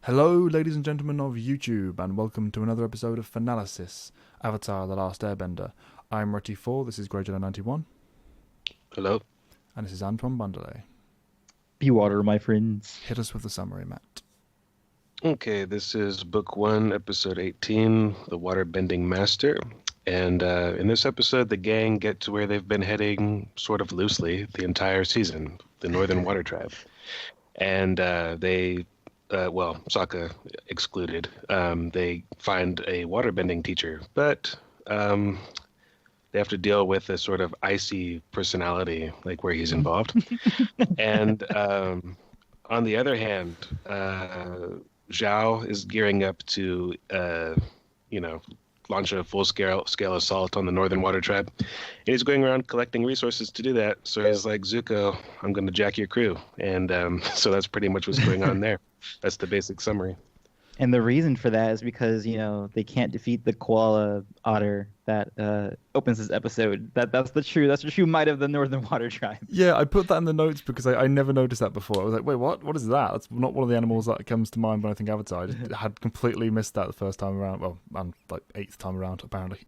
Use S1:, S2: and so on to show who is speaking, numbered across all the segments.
S1: Hello, ladies and gentlemen of YouTube, and welcome to another episode of Fanalysis, Avatar: The Last Airbender. I'm Retty4, this is Greyjoy91.
S2: Hello.
S1: And this is Antoine Bundelay.
S3: Be water, my friends.
S1: Hit us with the summary, Matt.
S2: Okay, this is Book 1, Episode 18, The Waterbending Master. And in this episode, the gang get to where they've been heading sort of loosely the entire season, the Northern Water Tribe. And Sokka excluded, they find a waterbending teacher, but they have to deal with a sort of icy personality, like where he's involved. And on the other hand, Zhao is gearing up to, launch a full-scale assault on the Northern Water Tribe. And he's going around collecting resources to do that. So he's like, Zuko, I'm going to jack your crew. And so that's pretty much what's going on there. That's the basic summary.
S3: And the reason for that is because, they can't defeat the koala otter that opens this episode. That's the true might of the Northern Water Tribe.
S1: Yeah, I put that in the notes because I never noticed that before. I was like, wait, what? What is that? That's not one of the animals that comes to mind when I think Avatar. I just had completely missed that the first time around. Well, and like 8th time around, apparently.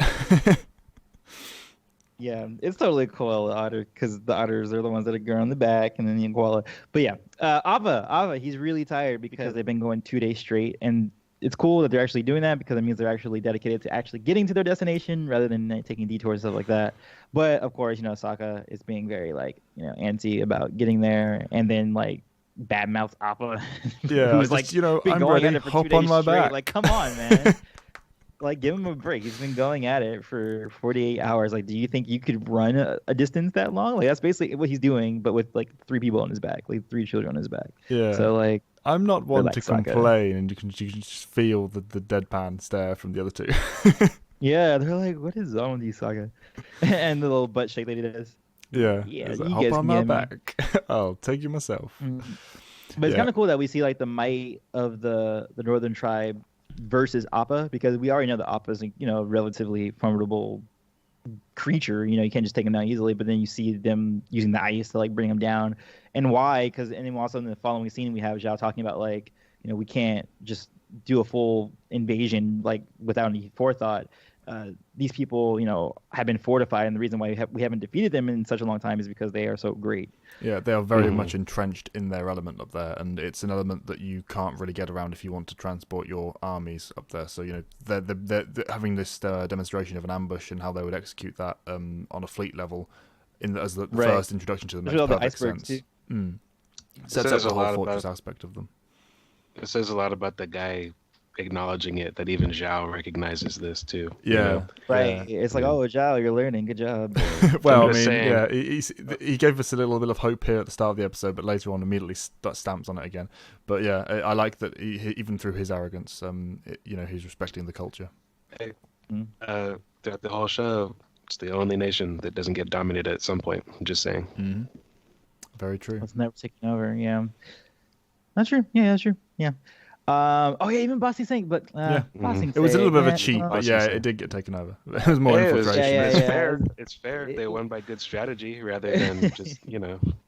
S3: Yeah, it's totally a koala otter because the otters are the ones that go on the back and then the koala. But yeah, Ava, he's really tired because they've been going 2 days straight. And it's cool that they're actually doing that because it means they're actually dedicated to actually getting to their destination rather than taking detours and stuff like that. But of course, Sokka is being very antsy about getting there, and then badmouth Appa.
S1: Yeah,
S3: who's
S1: I'm ready. Hop on my back.
S3: Like, come on, man. Give him a break. He's been going at it for 48 hours. Do you think you could run a distance that long? That's basically what he's doing, but with 3 people on his back, 3 children on his back.
S1: Yeah.
S3: So
S1: I'm not one to
S3: Sokka.
S1: complain, and you can just feel the deadpan stare from the other two.
S3: Yeah, they're like, "What is wrong with you, Sokka?" And the little butt shake that he does.
S1: Yeah.
S3: Yeah,
S1: like,
S3: you
S1: hop
S3: guys
S1: on
S3: can
S1: my
S3: get me.
S1: back. I'll take you myself.
S3: But it's
S1: Yeah.
S3: kind of cool that we see the might of the Northern Tribe versus Appa, because we already know that Appa is a relatively formidable creature. You can't just take him down easily. But then you see them using the ice to bring him down, and why? Because and then also in the following scene we have Zhao talking about we can't just do a full invasion without any forethought. These people have been fortified, and the reason why we haven't defeated them in such a long time is because they are so great.
S1: Yeah, they are very much entrenched in their element up there, and it's an element that you can't really get around if you want to transport your armies up there. So they're having this demonstration of an ambush and how they would execute that on a fleet level, as the
S3: Right.
S1: first introduction to them makes
S3: There's all the
S1: perfect
S3: icebergs
S1: sense.
S3: too.
S1: Sets up the whole fortress aspect of them.
S2: It says a lot about the guy acknowledging it, that even Zhao recognizes this too.
S1: Yeah,
S3: Right.
S1: yeah.
S3: It's oh, Zhao, you're learning. Good job.
S1: Well,
S2: I'm
S1: I
S2: just
S1: mean,
S2: saying.
S1: he gave us a little bit of hope here at the start of the episode, but later on immediately stamps on it again. But yeah, I like that he, even through his arrogance, he's respecting the culture.
S2: Hey, throughout the whole show, it's the only nation that doesn't get dominated at some point. I'm just saying.
S1: Mm-hmm. Very true.
S3: It's never taken over. Yeah. That's true. Yeah, that's true. Yeah. Even Bossy Sink, but Bossy
S1: It was a little bit of a
S3: Sink,
S1: cheat,
S3: well,
S1: but yeah, it did get taken over. It was more
S2: Hey,
S1: infiltration.
S2: It's
S3: Yeah.
S2: fair. It's fair. They won by good strategy rather than just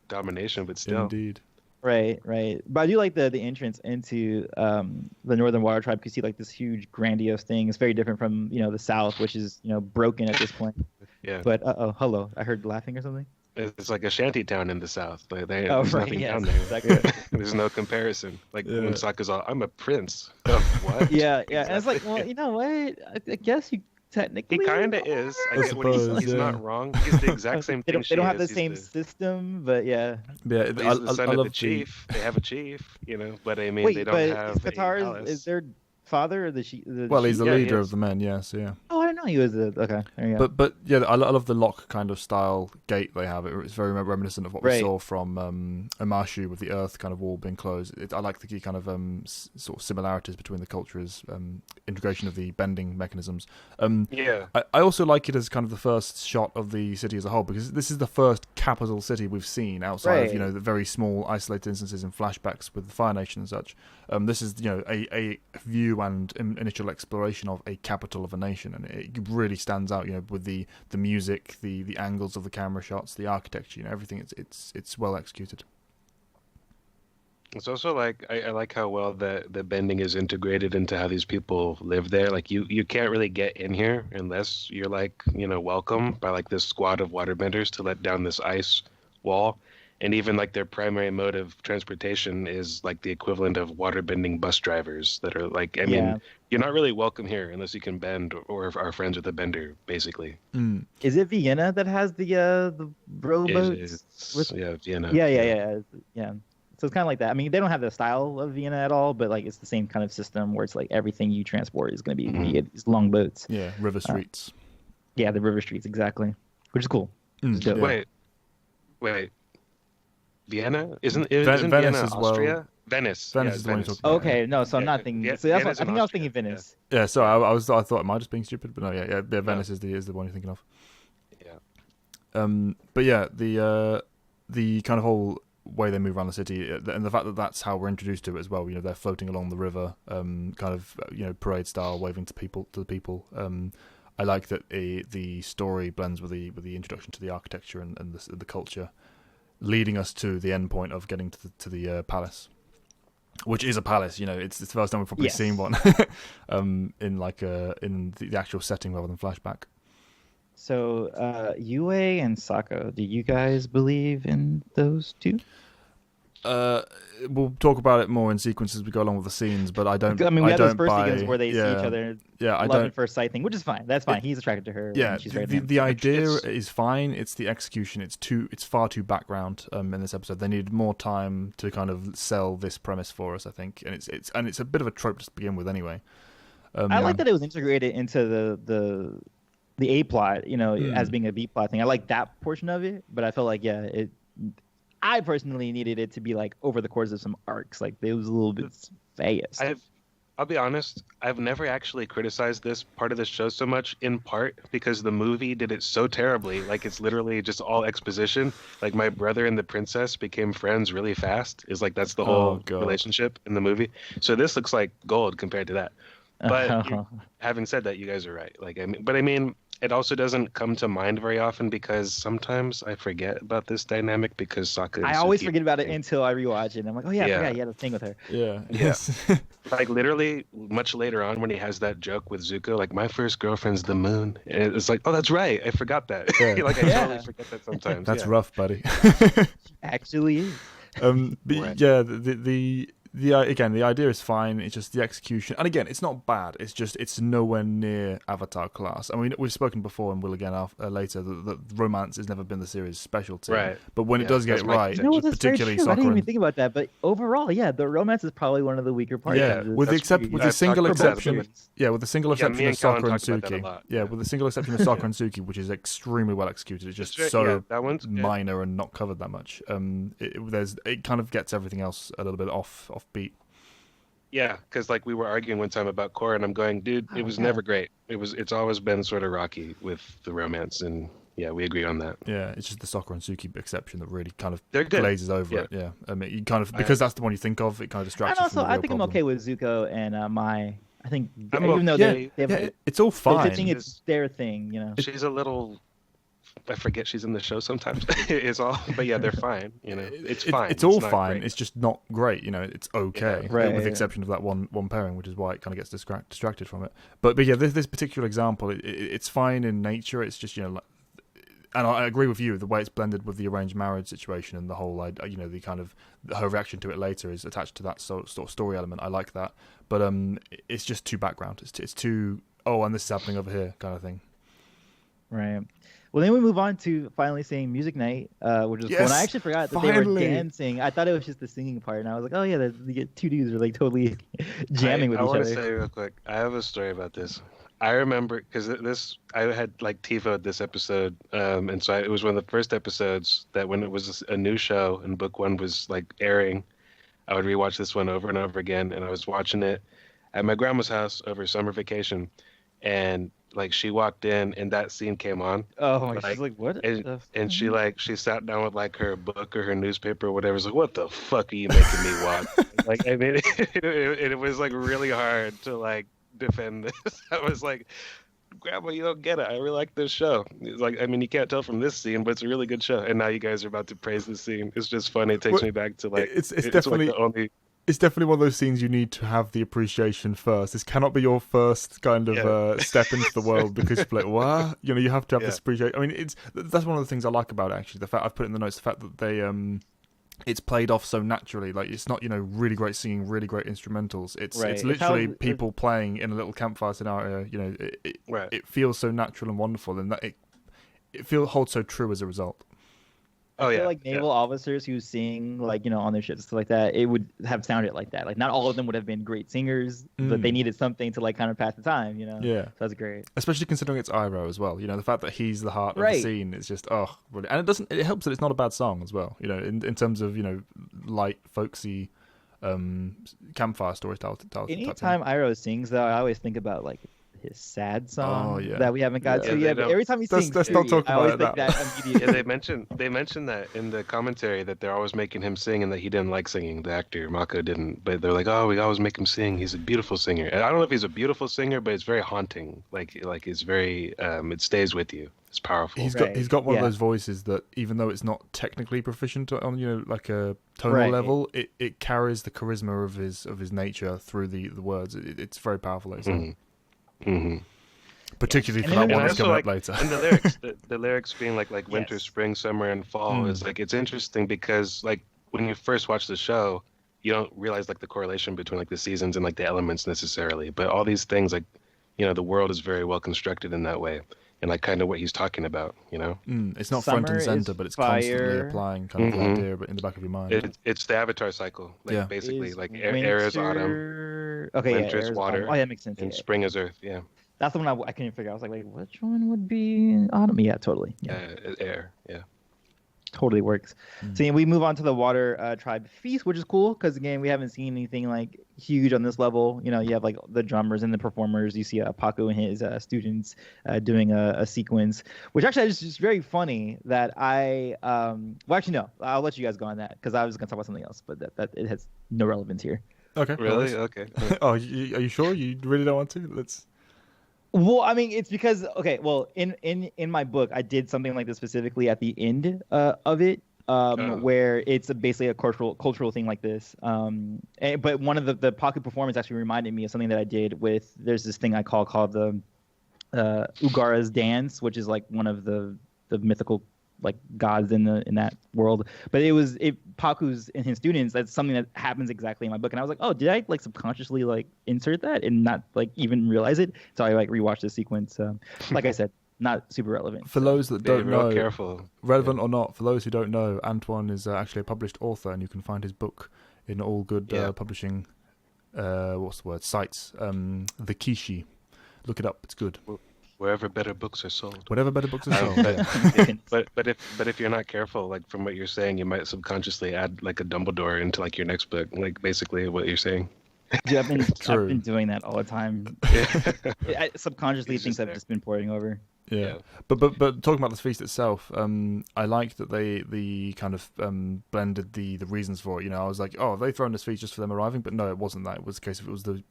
S2: domination. But still,
S1: Indeed.
S3: Right. But I do like the entrance into the Northern Water Tribe. You see this huge grandiose thing. It's very different from the South, which is broken at this point.
S2: yeah.
S3: But hello, I heard laughing or something.
S2: It's like a shanty town in the South.
S3: right,
S2: There's nothing
S3: yes,
S2: down there.
S3: exactly.
S2: There's no comparison. When
S1: Yeah.
S2: Sokka's all, I'm a prince. Of what?
S3: Yeah. And it's
S2: Exactly.
S3: you know what? I guess you technically.
S2: He kind of is. I
S1: I
S2: get what he's
S1: suppose, yeah.
S2: not wrong. He's the exact same
S3: They
S2: thing.
S3: don't have the
S2: He's
S3: same system, but yeah.
S1: Yeah,
S2: He's
S1: I
S2: the son of
S1: love
S2: the chief. They have a chief, But I mean,
S3: Wait,
S2: they don't
S3: but
S2: have
S3: is
S2: a
S3: Katara
S2: palace.
S3: is their father or the she?
S1: Well, he's the
S2: Yeah, he
S1: leader
S2: is.
S1: of the men, yes, yeah.
S3: Oh, I didn't know he was the. Okay, there you go.
S1: But yeah, I love the lock kind of style gate they have. It's very reminiscent of what we
S3: Right.
S1: saw from Amashu with the earth kind of wall being closed. I like the key kind of sort of similarities between the cultures, integration of the bending mechanisms.
S2: Yeah.
S1: I also like it as kind of the first shot of the city as a whole, because this is the first capital city we've seen outside
S3: Right.
S1: of the very small isolated instances in flashbacks with the Fire Nation and such. This is a view and initial exploration of a capital of a nation, and it really stands out with the music, the angles of the camera shots, the architecture, everything. It's well executed.
S2: It's also like I like how well the bending is integrated into how these people live there. Like you can't really get in here unless you're like, welcome by like this squad of waterbenders to let down this ice wall. And even like their primary mode of transportation is like the equivalent of waterbending bus drivers that are like, I
S3: Yeah.
S2: mean, you're not really welcome here unless you can bend or are friends with a bender, basically.
S1: Mm.
S3: Is it Vienna that has the rowboats?
S2: Yeah, Vienna.
S3: Yeah. So it's kind of like that. I mean, they don't have the style of Vienna at all, but like it's the same kind of system where it's like everything you transport is going to be via these long boats.
S1: Yeah, river streets.
S3: Yeah, the river streets exactly, which is cool.
S1: Mm,
S3: It's dope.
S1: yeah.
S2: Wait. Vienna? Isn't
S1: Venice
S2: Vienna
S1: as well.
S2: Austria? Venice.
S1: Venice
S2: Yeah,
S1: is the one you're
S2: Venice.
S1: talking about.
S3: Okay, no, so I'm
S2: Yeah,
S3: not thinking.
S2: yeah,
S3: So that's
S2: Vienna's
S3: what, I think I was thinking
S2: Austria,
S3: Venice.
S1: Yeah, sorry, I thought, am I just being stupid? But no, yeah, Venice is the one you're thinking of.
S2: Yeah.
S1: But yeah, the kind of whole way they move around the city, and the fact that that's how we're introduced to it as well. They're floating along the river, kind of parade style, waving to the people. I like that the story blends with the introduction to the architecture and the culture, leading us to the end point of getting to the palace, which is a palace. It's the first time we've probably seen one, in the actual setting rather than flashback.
S3: So Yue and Sokka, do you guys believe in those two?
S1: We'll talk about it more in sequence as we go along with the scenes, but I don't.
S3: I mean, we have those first
S1: buy,
S3: sequences where they see each other.
S1: Yeah, I
S3: love
S1: don't.
S3: at first sight thing, which is fine. That's fine. He's attracted to her.
S1: Yeah,
S3: and she's attracted to him.
S1: the idea is fine. It's the execution. It's far too background in this episode. They needed more time to kind of sell this premise for us, I think, and it's a bit of a trope to begin with, anyway.
S3: I like that it was integrated into the A plot, as being a B plot thing. I like that portion of it, but I felt like I personally needed it to be like over the course of some arcs. Like it was a little bit fast.
S2: I'll be honest, I've never actually criticized this part of the show so much, in part because the movie did it so terribly. Like it's literally just all exposition. Like my brother and the princess became friends really fast. That's the whole relationship in the movie. So this looks like gold compared to that. But having said that, you guys are right. I mean, it also doesn't come to mind very often because sometimes I forget about this dynamic because Sokka.
S3: I always forget about it until I rewatch it. And I'm like, oh yeah, I forgot he had a thing with her.
S1: Yeah.
S2: Like literally, much later on when he has that joke with Zuko, like my first girlfriend's the moon. And it's like, oh, that's right, I forgot that.
S1: Yeah.
S2: I totally forget that sometimes.
S1: That's rough, buddy.
S3: Actually is.
S1: But
S2: Right.
S1: yeah, the idea is fine. It's just the execution, and again, it's not bad. It's nowhere near Avatar class. I mean, we've spoken before, and will again later. That romance has never been the series' specialty.
S2: Right.
S1: But when it does get it right,
S3: That's very
S1: particularly
S3: true. I didn't
S1: Sokka
S3: even think about that. But overall, yeah, the romance is probably one of the weaker parts.
S1: Yeah,
S3: of this.
S1: with the single
S2: talked about
S1: exception,
S2: it.
S1: with the single exception
S2: me
S1: of
S2: and Colin
S1: Sokka and
S2: talked about that a
S1: Suki.
S2: lot.
S1: Yeah, with the single exception of Sokka and Suki, which is extremely well executed. It's just
S2: that one's good.
S1: minor and not covered that much. It kind of gets everything else a little bit off beat.
S2: Yeah, because like we were arguing one time about Korra, and I'm going, dude, it was never great. It's always been sort of rocky with the romance, and yeah, we agree on that.
S1: Yeah, it's just the Sokka and Suki exception that really kind of
S2: They're good.
S1: glazes over it. Yeah, I mean, you kind of because that's the one you think of, it kind of distracts
S3: And
S1: you from
S3: also,
S1: the
S3: I
S1: real
S3: think
S1: problem.
S3: I'm okay with Zuko and Mai. I think
S2: I'm
S3: even though
S2: okay.
S3: they have
S1: it's all fine.
S3: I think it's their thing.
S2: She's a little. I forget she's in the show sometimes. It's all, but yeah, they're fine. It's fine.
S1: It's all
S2: not
S1: fine.
S2: great.
S1: It's just not great. It's okay,
S2: Yeah.
S3: Right.
S1: with the exception of that one pairing, which is why it kind of gets distracted from it. But yeah, this particular example, it's fine in nature. It's just and I agree with you. The way it's blended with the arranged marriage situation and the whole, the kind of her reaction to it later is attached to that sort of story element. I like that, but it's just too background. It's too and this is happening over here kind of thing.
S3: Right. Well, then we move on to finally seeing Music Night, which is cool.
S1: Yes,
S3: And I actually forgot that they were
S1: finally.
S3: dancing. I thought it was just the singing part, and I was like, oh yeah, the two dudes are like totally jamming with
S2: I
S3: each
S2: want to
S3: other.
S2: say real quick, I have a story about this. I remember because I had like TiVo'd this episode, and so it was one of the first episodes that when it was a new show and book one was like airing, I would rewatch this one over and over again. And I was watching it at my grandma's house over summer vacation, and like she walked in and that scene came on.
S3: Oh my god,
S2: like,
S3: she's like, what?
S2: And she sat down with like her book or her newspaper or whatever. It's like, what the fuck are you making me watch? Like, I mean, it was like really hard to like defend this. I was like, Grandma, you don't get it. I really like this show. It's like, I mean, you can't tell from this scene, but it's a really good show. And now you guys are about to praise this scene. It's just funny. It takes me back to like
S1: it's definitely
S2: like the only.
S1: It's definitely one of those scenes you need to have the appreciation first. This cannot be your first kind of step into the world because you're like, what? You know, you have to have this appreciation. I mean, that's one of the things I like about it, actually. The fact I've put in the notes, the fact that they it's played off so naturally. Like, it's not, you know, really great singing, really great instrumentals. It's literally people playing in a little campfire scenario. You know, it feels so natural and wonderful, and that it holds so true as a result.
S3: I feel like naval officers who sing, like, you know, on their ships and stuff like that, it would have sounded like that. Like, not all of them would have been great singers, but they needed something to, like, kind of pass the time, you know?
S1: Yeah.
S3: So that's great.
S1: Especially considering it's Iroh as well. You know, the fact that he's the heart of the scene is just, really. And it helps that it's not a bad song as well, you know, in terms of, you know, light, folksy, campfire storytelling.
S3: Anytime Iroh sings, though, I always think about, like, his sad song that we haven't got to yet. But every time he sings,
S1: let's not talk about that.
S2: Yeah, they mentioned that in the commentary that they're always making him sing and that he didn't like singing. The actor Mako didn't, but they're like, oh, we always make him sing. He's a beautiful singer. And I don't know if he's a beautiful singer, but it's very haunting. Like it's very, it stays with you. It's powerful.
S1: He's got one of those voices that, even though it's not technically proficient on, you know, like a tonal level, it carries the charisma of his nature through the words. It's very powerful. Particularly for that one that's coming up later.
S2: And the lyrics, the lyrics being like winter, spring, summer, and fall is like, it's interesting because like when you first watch the show, you don't realize like the correlation between like the seasons and like the elements necessarily, but all these things, like, you know, the world is very well constructed in that way, and like kind of what he's talking about, you know.
S1: It's not front and center, but it's constantly applying kind of the idea, but in the back of your mind.
S2: It's the Avatar cycle, like basically like air is autumn, winter is water,
S3: that makes sense.
S2: And spring is earth. Yeah.
S3: That's the one I couldn't figure out. I was like, which one would be autumn? Yeah, totally.
S2: Air. Yeah.
S3: Totally works. So we move on to the Water Tribe Feast, which is cool because, again, we haven't seen anything like huge on this level. You know, you have like the drummers and the performers. You see Pakku and his students doing a sequence, which actually is just very funny that well, actually, no. I'll let you guys go on that because I was going to talk about something else, but that it has no relevance here.
S1: Okay.
S2: Really? Okay.
S1: Are you sure? You really don't want to? Let's...
S3: Well, I mean, it's because in my book, I did something like this specifically at the end of it, where it's basically a cultural thing like this. But one of the Pakku performance actually reminded me of something that I did with. There's this thing I called the Ugara's dance, which is like one of the mythical like gods in that world. But Pakku's and his students, that's something that happens exactly in my book. And I was like, oh, did I like subconsciously like insert that and not like even realize it? So I like rewatched the sequence. Like I said, not super relevant.
S1: For those that don't know,
S2: careful.
S1: Relevant or not, for those who don't know, Antoine is actually a published author, and you can find his book in all good publishing sites. The Kishi. Look it up, it's good.
S2: Wherever better books are sold.
S1: Whatever better books are sold.
S2: But if you're not careful, like from what you're saying, you might subconsciously add like a Dumbledore into like your next book. Like basically what you're saying.
S3: Yeah, I've been doing that all the time. I subconsciously think I've just been pouring over.
S1: Yeah. But talking about the feast itself, I like that they kind of blended the reasons for it. You know, I was like, oh, have they thrown this feast just for them arriving? But no, it wasn't that. It was the case of it was the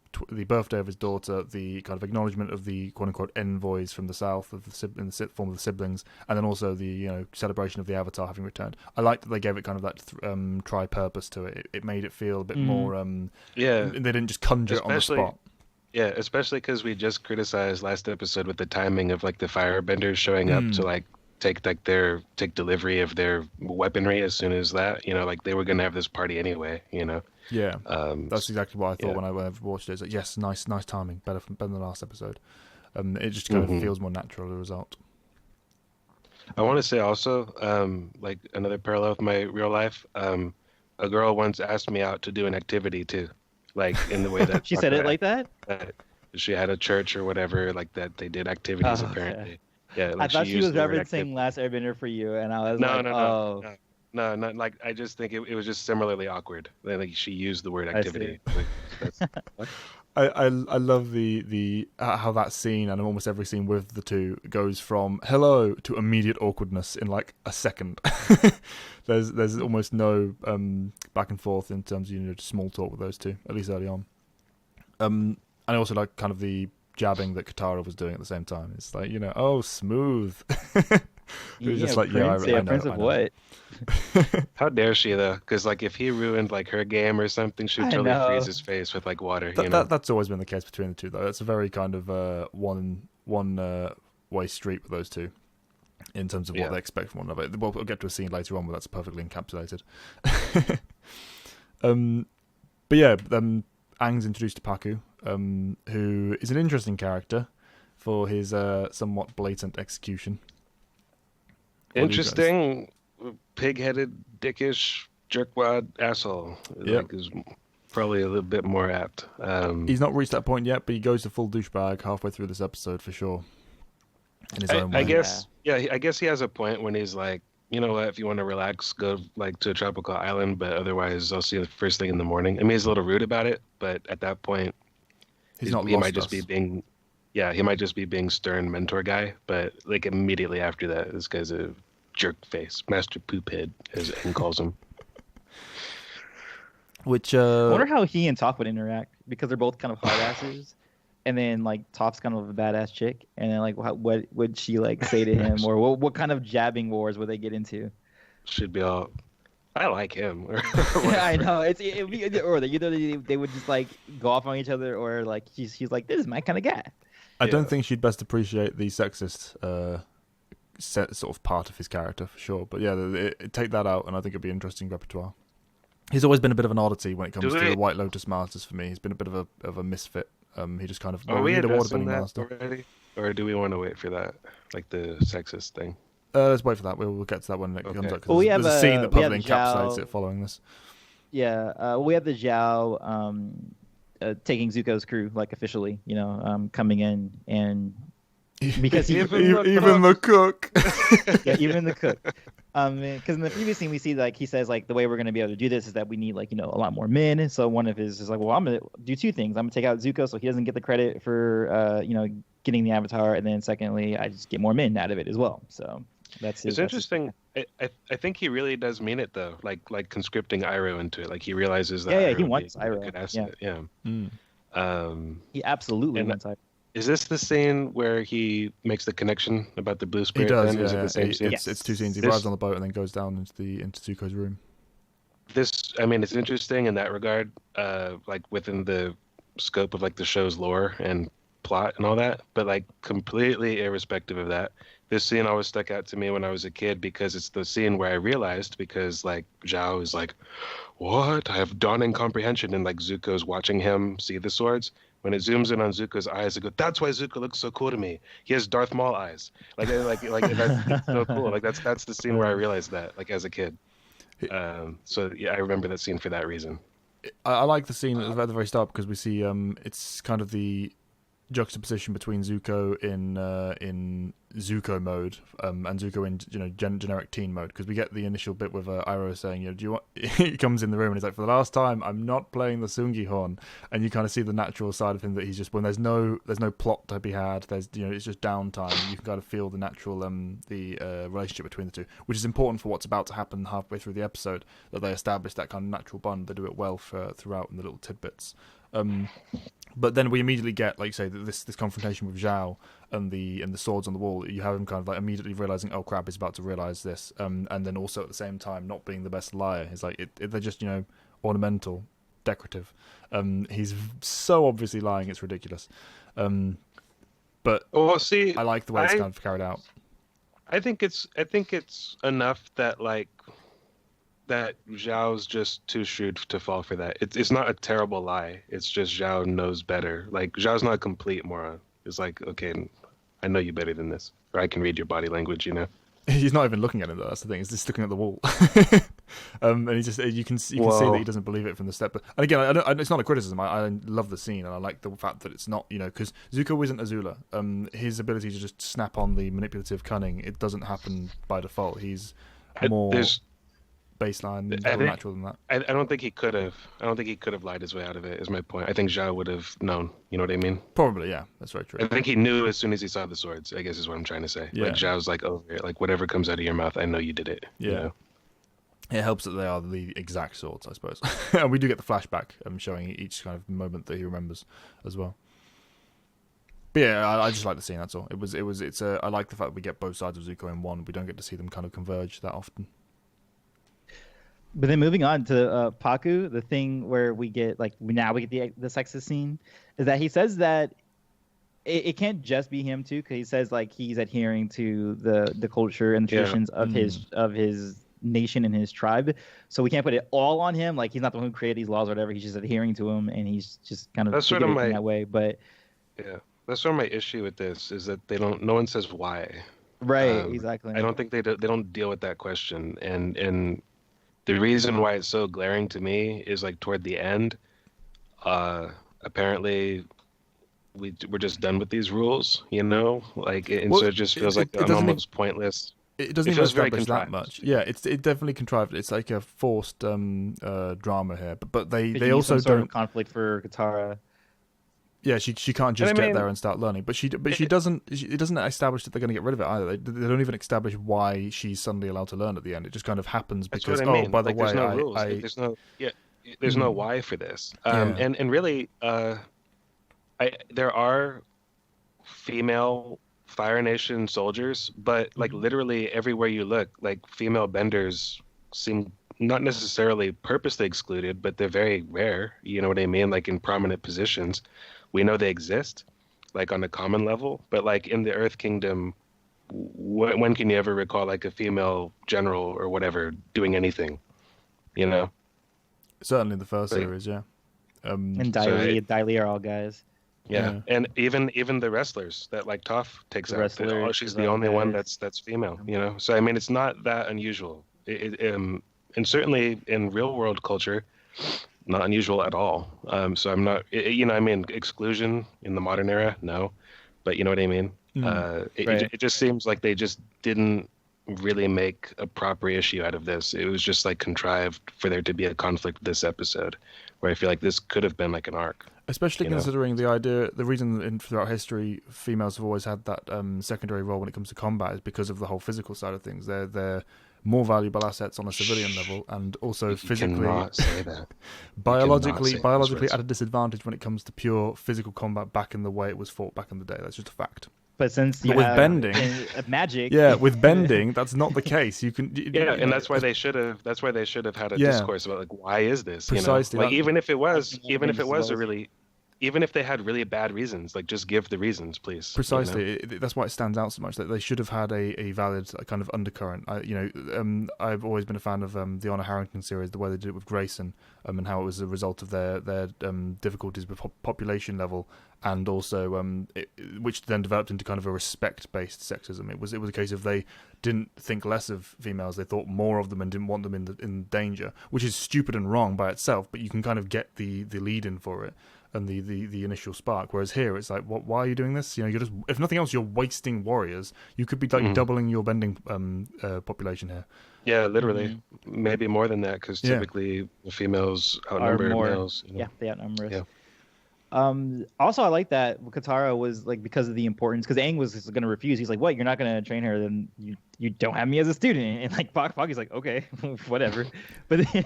S1: birthday of his daughter, the kind of acknowledgement of the quote unquote envoys from the south in the form of the siblings, and then also the celebration of the Avatar having returned. I like that they gave it kind of that tri-purpose to it. It made it feel a bit more. They didn't just conjure it on the spot.
S2: Yeah, especially because we just criticized last episode with the timing of like the firebenders showing up to like take delivery of their weaponry as soon as that, you know, like they were gonna have this party anyway, you know.
S1: Yeah, that's exactly what I thought when I watched it. It's like, yes, nice timing, better than the last episode. It just kind of feels more natural as a result.
S2: I want to say also, like another parallel with my real life, a girl once asked me out to do an activity too. Like in the way that
S3: she said it like that.
S2: She had a church or whatever, like that they did activities apparently. Yeah, like
S3: I thought she was referencing Last Airbender for you, and I was
S2: no, not like I just think it was just similarly awkward. Like she used the word activity.
S1: I love the how that scene and almost every scene with the two goes from hello to immediate awkwardness in like a second. There's almost no back and forth in terms of small talk with those two, at least early on. And I also like kind of the jabbing that Katara was doing at the same time. It's like, oh, smooth. It was just like,
S3: Prince,
S1: I know.
S3: Prince of what?
S2: How dare she though? Because like if he ruined like her game or something, she would totally freeze his face with like water.
S1: That's always been the case between the two, though. It's a very kind of one way street with those two in terms of what they expect from one another. We'll get to a scene later on where that's perfectly encapsulated. But yeah, Aang's introduced to Pakku, who is an interesting character for his somewhat blatant execution.
S2: Interesting, pig-headed, dickish, jerkwad asshole. Like, is probably a little bit more apt.
S1: He's not reached that point yet, but he goes to full douchebag halfway through this episode for sure. In his own way.
S2: I guess he has a point when he's like, you know what, if you want to relax, go like to a tropical island, but otherwise I'll see you the first thing in the morning. I mean, he's a little rude about it, but at that point, he might just be being stern mentor guy, but like immediately after that, this guy's a jerk face, master poop head, as Aang calls him.
S3: Which I wonder how he and Toph would interact, because they're both kind of hard asses, and then like Toph's kind of a badass chick, and then like what would she like say to him, or what kind of jabbing wars would they get into?
S2: Should be all, I like him.
S3: Yeah, I know. It'd be either they would just like go off on each other, or like he's like, this is my kind of guy.
S1: I don't think she'd best appreciate the sexist sort of part of his character for sure. But yeah, take that out, and I think it'd be interesting repertoire. He's always been a bit of an oddity when it comes to the White Lotus Masters for me. He's been a bit of a misfit. He just kind of
S2: we
S1: need a
S2: addressing
S1: waterbending
S2: that
S1: master
S2: already, or do we want to wait for that, like the sexist thing?
S1: Let's wait for that. We'll get to that when it comes up.
S3: Well,
S1: there's a scene that probably encapsulates
S3: Zhao,
S1: it following this.
S3: Yeah, we have the Zhao taking Zuko's crew, like officially, coming in, and because
S1: even the cook.
S3: Yeah, even the cook. Because in the previous scene we see like he says like the way we're going to be able to do this is that we need like a lot more men. So one of his is like, well, I'm going to do two things. I'm going to take out Zuko so he doesn't get the credit for getting the Avatar, and then secondly, I just get more men out of it as well. So that's
S2: it's interesting. I think he really does mean it though. Like conscripting Iroh into it. Like he realizes that
S3: he wants Iroh.
S2: Good asset. Yeah.
S3: He absolutely wants Iroh.
S2: Is this the scene where he makes the connection about the blue spirit?
S1: He does.
S2: Then?
S1: Yeah,
S2: Is it the same scene?
S1: It's two scenes. He arrives on the boat and then goes down into Zuko's room.
S2: It's interesting in that regard, like within the scope of like the show's lore and plot and all that, but like completely irrespective of that, this scene always stuck out to me when I was a kid because it's the scene where I realized, because like Zhao is like, what? I have dawning comprehension, and like Zuko's watching him see the swords. When it zooms in on Zuko's eyes, I go, that's why Zuko looks so cool to me. He has Darth Maul eyes. Like that's so cool. Like that's the scene where I realized that, like as a kid. So yeah, I remember that scene for that reason.
S1: I like the scene at the very start because we see it's kind of the juxtaposition between Zuko in Zuko mode and Zuko in generic teen mode, because we get the initial bit with Iroh saying, do you want he comes in the room and he's like, for the last time I'm not playing the Sungi horn, and you kind of see the natural side of him that he's just, when there's no plot to be had, there's it's just downtime, you can kind of feel the natural relationship between the two, which is important for what's about to happen halfway through the episode, that they establish that kind of natural bond. They do it well throughout in the little tidbits. But then we immediately get, like you say, this confrontation with Zhao and the swords on the wall. You have him kind of like immediately realizing, oh crap, he's about to realize this, and then also at the same time not being the best liar. It's like they're just ornamental, decorative. He's so obviously lying, it's ridiculous. But
S2: see,
S1: I like the way it's kind of carried out.
S2: I think it's enough that like that Zhao's just too shrewd to fall for that. It's not a terrible lie. It's just Zhao knows better. Like Zhao's not a complete moron. It's like, okay, I know you better than this, or I can read your body language.
S1: He's not even looking at him though. That's the thing. He's just looking at the wall, and he just you can see that he doesn't believe it from the step. But, and again, it's not a criticism. I love the scene, and I like the fact that it's not because Zuko isn't Azula. His ability to just snap on the manipulative cunning, it doesn't happen by default. He's more baseline, more natural than that.
S2: I don't think he could have. I don't think he could have lied his way out of it. Is my point. I think Zhao would have known. You know what I mean?
S1: Probably, yeah. That's very true.
S2: I think he knew as soon as he saw the swords. I guess is what I'm trying to say.
S1: Yeah.
S2: Like Zhao's like, oh, like whatever comes out of your mouth, I know you did it.
S1: Yeah. It helps that they are the exact swords, I suppose. And we do get the flashback showing each kind of moment that he remembers as well. But yeah, I just like the scene. That's all. I like the fact that we get both sides of Zuko in one. We don't get to see them kind of converge that often.
S3: But then moving on to Pakku, the thing where we get we get the sexist scene is that he says that it can't just be him too, because he says like he's adhering to the culture and the traditions of his nation and his tribe, so we can't put it all on him. Like he's not the one who created these laws or whatever. He's just adhering to them, and he's just kind of
S2: that's sort of my,
S3: in that way. But
S2: yeah, that's sort of my issue with this is that no one says why.
S3: Right, exactly.
S2: I don't think they don't deal with that question, and the reason why it's so glaring to me is like toward the end, apparently we're just done with these rules, you know, like, and so it just feels like an almost pointless.
S1: It doesn't even establish that much. Yeah, it's definitely contrived. It's like a forced drama here, but they also don't
S3: sort of conflict for Katara.
S1: Yeah, she can't just get there and start learning, but she doesn't. It doesn't establish that they're going to get rid of it either. They don't even establish why she's suddenly allowed to learn at the end. It just kind of happens because by the way,
S2: there's no rules. There's no why for this. And really, there are female Fire Nation soldiers, but like literally everywhere you look, like female benders seem not necessarily purposely excluded, but they're very rare. You know what I mean? Like in prominent positions. We know they exist, like on a common level, but like in the Earth Kingdom, when can you ever recall like a female general or whatever doing anything? You know,
S1: certainly the first series, yeah.
S3: And Dai Li are all guys.
S2: Yeah, and even the wrestlers that like Toph takes out, she's the only one that's female. You know, so I mean, it's not that unusual. And certainly in real world culture, not unusual at all. So I'm not, I mean, exclusion in the modern era, no, but you know what I mean? It just seems like they just didn't really make a proper issue out of this. It was just like contrived for there to be a conflict this episode, where I feel like this could have been like an arc.
S1: Especially considering the reason throughout history females have always had that secondary role when it comes to combat is because of the whole physical side of things. They're more valuable assets on a civilian level, and also physically,
S2: cannot say that.
S1: biologically at a disadvantage when it comes to pure physical combat back in the way it was fought back in the day. That's just a fact.
S3: But since you
S1: with bending,
S3: magic,
S1: with bending, that's not the case. You can,
S2: and that's why they should have. That's why they should have had a discourse about like why is this?
S1: Precisely,
S2: like even if they had really bad reasons, like just give the reasons, please.
S1: Precisely, that's why it stands out so much. That they should have had a valid kind of undercurrent. I've always been a fan of the Honor Harrington series, the way they did it with Grayson, and how it was a result of their difficulties with population level, and also which then developed into kind of a respect-based sexism. It was a case of they didn't think less of females; they thought more of them and didn't want them in danger, which is stupid and wrong by itself. But you can kind of get the lead in for it. And the initial spark, whereas here it's like, why are you doing this? You're just, if nothing else, you're wasting warriors. You could be like doubling your bending population here.
S2: Yeah, literally, maybe more than that, because typically the females outnumber males.
S3: Yeah, they outnumber us. Yeah. Also, I like that Katara was like, because of the importance, because Aang was going to refuse. He's like, "What? You're not going to train her? Then you don't have me as a student." And like Pakku's like, "Okay, whatever." But then,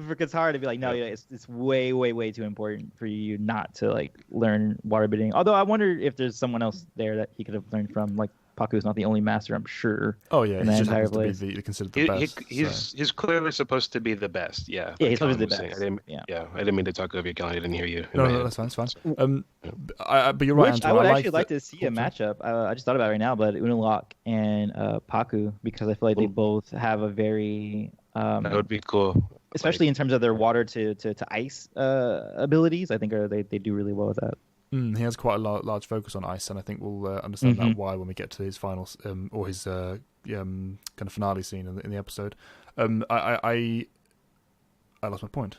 S3: for Katara to be like, "No, it's way, way, way too important for you not to like learn waterbending." Although I wonder if there's someone else there that he could have learned from. Like Pakku is not the only master, I'm sure.
S1: Oh yeah, he just happens to be considered the best.
S2: He's clearly supposed to be the best. Yeah.
S3: Yeah, he's supposed to be the best.
S2: I didn't mean to talk over you, Kelly. I didn't hear you.
S1: No, that's fine. That's fine. But you're right, Angela.
S3: I would actually like to see a matchup. I just thought about it right now, but Unalaq and Pakku, because I feel like they both have a very
S2: that would be cool.
S3: Especially in terms of their water to ice abilities. I think they do really well with that.
S1: He has quite a large focus on ice, and I think we'll understand that why when we get to his final or his kind of finale scene in the episode. I lost my point.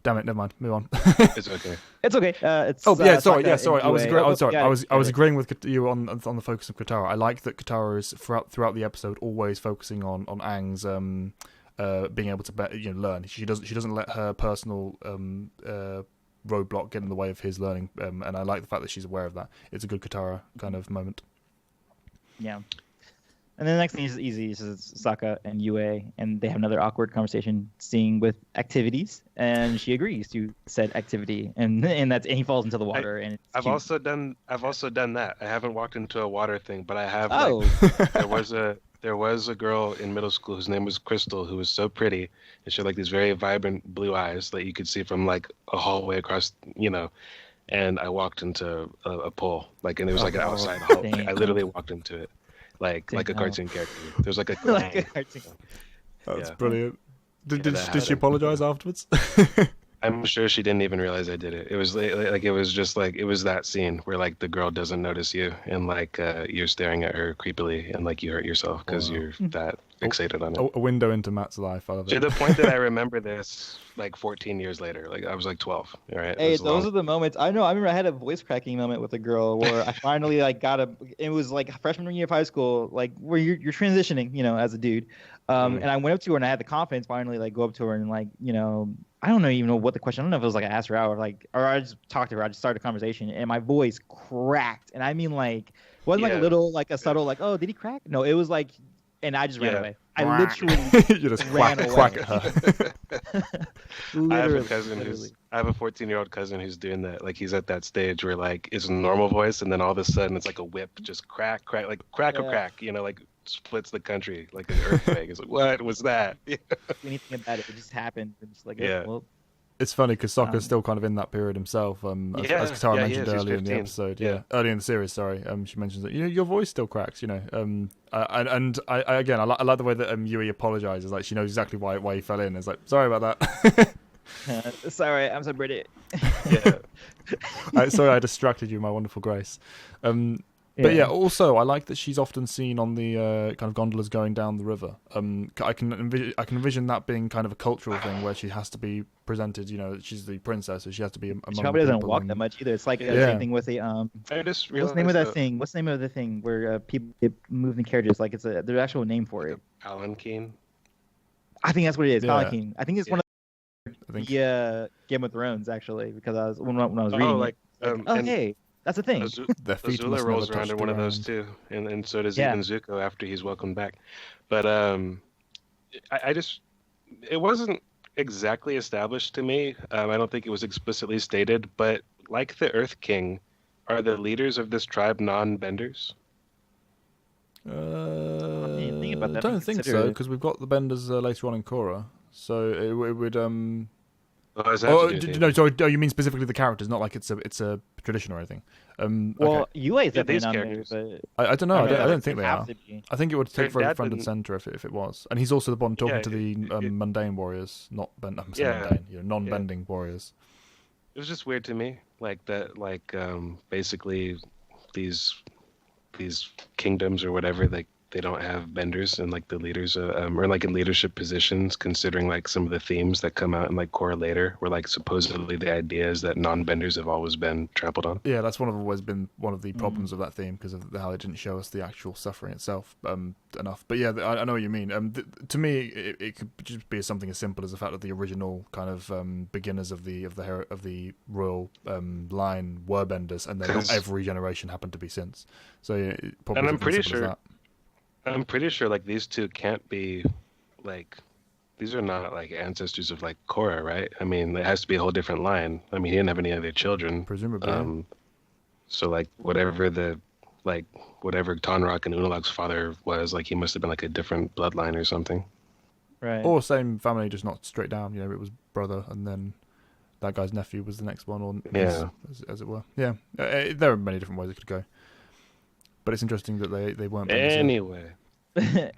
S1: Damn it! Never mind. Move on.
S2: It's okay.
S3: It's okay.
S1: Sorry. I was agreeing with you on the focus of Katara. I like that Katara is throughout the episode always focusing on Aang's being able to learn. She doesn't let her personal roadblock get in the way of his learning, and I like the fact that she's aware of that. It's a good Katara kind of moment.
S3: Yeah. And then the next thing is easy. It's Sokka and Yue, and they have another awkward conversation, seeing with activities, and she agrees to said activity, and he falls into the water. And it's
S2: I've
S3: cute.
S2: also done that. I haven't walked into a water thing, but I have.
S3: Oh.
S2: Like, there was a girl in middle school whose name was Crystal, who was so pretty, and she had like these very vibrant blue eyes that you could see from like a hallway across, And I walked into a pool, like, and it was like an outside hallway.
S3: Damn.
S2: I literally walked into it. Like a cartoon character. There's like a
S3: Like a cartoon.
S1: That's
S2: Yeah.
S1: brilliant. Did she
S2: happened.
S1: apologize afterwards?
S2: I'm sure she didn't even realize I did it. It was like it was just like it was that scene where like the girl doesn't notice you and like you're staring at her creepily and like you hurt yourself because you're that fixated on it.
S1: A window into Matt's life. I love
S2: To
S1: it.
S2: the point that I remember this like 14 years later. Like I was like 12. All right.
S3: Hey, those are the moments. I know. I remember I had a voice cracking moment with a girl where I finally like it was like freshman year of high school, like where you're transitioning, as a dude. And I went up to her and I had the confidence finally like go up to her and like, I don't even know what the question. I don't know if it was like I asked her out or I just talked to her. I just started a conversation and my voice cracked. And I mean like it wasn't like a little like a subtle like, oh, did he crack? No, it was like, and I just ran away. I literally
S1: You just
S3: ran
S1: quack
S3: away.
S1: at her.
S2: I have a
S3: Literally,
S2: cousin
S3: literally.
S2: I have a 14-year-old cousin who's doing that. Like he's at that stage where like it's a normal voice and then all of a sudden it's like a whip, just crack, like crack or crack, like splits the country like an earthquake. It's like, what was that?
S3: Anything about it just happened. It's just like,
S2: Yeah.
S3: well,
S1: It's funny because Sokka's still kind of in that period himself. As Katara mentioned
S2: he is. He's
S1: earlier in the
S2: 15.
S1: episode,
S2: Yeah.
S1: earlier in the series. Sorry, she mentions that your voice still cracks. I like the way that Yue apologizes. Like she knows exactly why he fell in. It's like sorry about that.
S3: sorry, I'm so pretty.
S2: Yeah.
S1: Sorry, I distracted you, my wonderful Grace. But yeah, also I like that she's often seen on the kind of gondolas going down the river. I can envision that being kind of a cultural thing where she has to be presented. She's the princess, so she has to be among
S3: She probably doesn't
S1: people
S3: walk
S1: and-
S3: that much either. It's like the
S1: Yeah.
S3: same thing with the
S2: I just
S3: What's
S2: realized
S3: the name of that thing? What's the name of the thing where people get moved in carriages? Like there's an actual name for it.
S2: Alan Keen.
S3: I think that's what it is.
S1: Yeah.
S3: Palanquin. I think it's one of
S1: I think.
S3: the Game of Thrones actually, because I was when I was reading.
S2: Oh, like and
S3: hey, that's a thing.
S1: Their feet
S2: Azula
S1: must
S2: rolls
S1: never
S2: around
S1: touch
S2: in
S1: the
S2: one of those
S1: ground.
S2: too, and so does
S3: Yeah.
S2: even Zuko after he's welcomed back. But I just it wasn't exactly established to me. I don't think it was explicitly stated, but like the Earth King, are the leaders of this tribe non-benders?
S3: didn't think about that.
S1: I don't think
S3: Consider
S1: so
S3: it.
S1: because we've got the Benders later on in Korra, so it would.
S2: What does that
S1: Oh,
S2: have to do with
S1: no,
S2: it?
S1: sorry. Oh, you mean specifically the characters, not like it's a tradition or anything.
S3: Well,
S1: Okay.
S3: Yue is definitely
S2: these
S3: not there,
S2: characters.
S3: but
S1: I don't know. I don't think they
S3: have
S1: are.
S3: to be.
S1: I think it would
S2: Their
S1: take very
S2: dad
S1: front and
S2: didn't-
S1: center if it was. And he's also the one talking
S2: Yeah,
S1: to the mundane warriors, not
S2: Yeah.
S1: mundane, non-bending warriors.
S2: It was just weird to me, like that, like basically these kingdoms or whatever, like they don't have benders and like the leaders or like in leadership positions, considering like some of the themes that come out in like Korra later, where like supposedly the idea is that non-benders have always been trampled on.
S1: Yeah, that's always been one of the problems of that theme because of how they didn't show us the actual suffering itself enough. But yeah, I know what you mean. To me, it could just be something as simple as the fact that the original kind of beginners of the royal line were benders, and then every generation happened to be since. So yeah, it probably
S2: And I'm
S1: isn't as
S2: pretty
S1: simple as
S2: sure-
S1: that.
S2: I'm pretty sure like these two can't be like these are not like ancestors of like Korra, right? I mean, it has to be a whole different line. I mean, he didn't have any other children.
S1: Presumably.
S2: So like whatever Tonraq and Unalaq's father was, like he must have been like a different bloodline or something.
S3: Right.
S1: Or same family, just not straight down. It was brother, and then that guy's nephew was the next one, or
S2: Yeah.
S1: as it were. Yeah, there are many different ways it could go. But it's interesting that they weren't. benders, yeah.
S2: Anyway,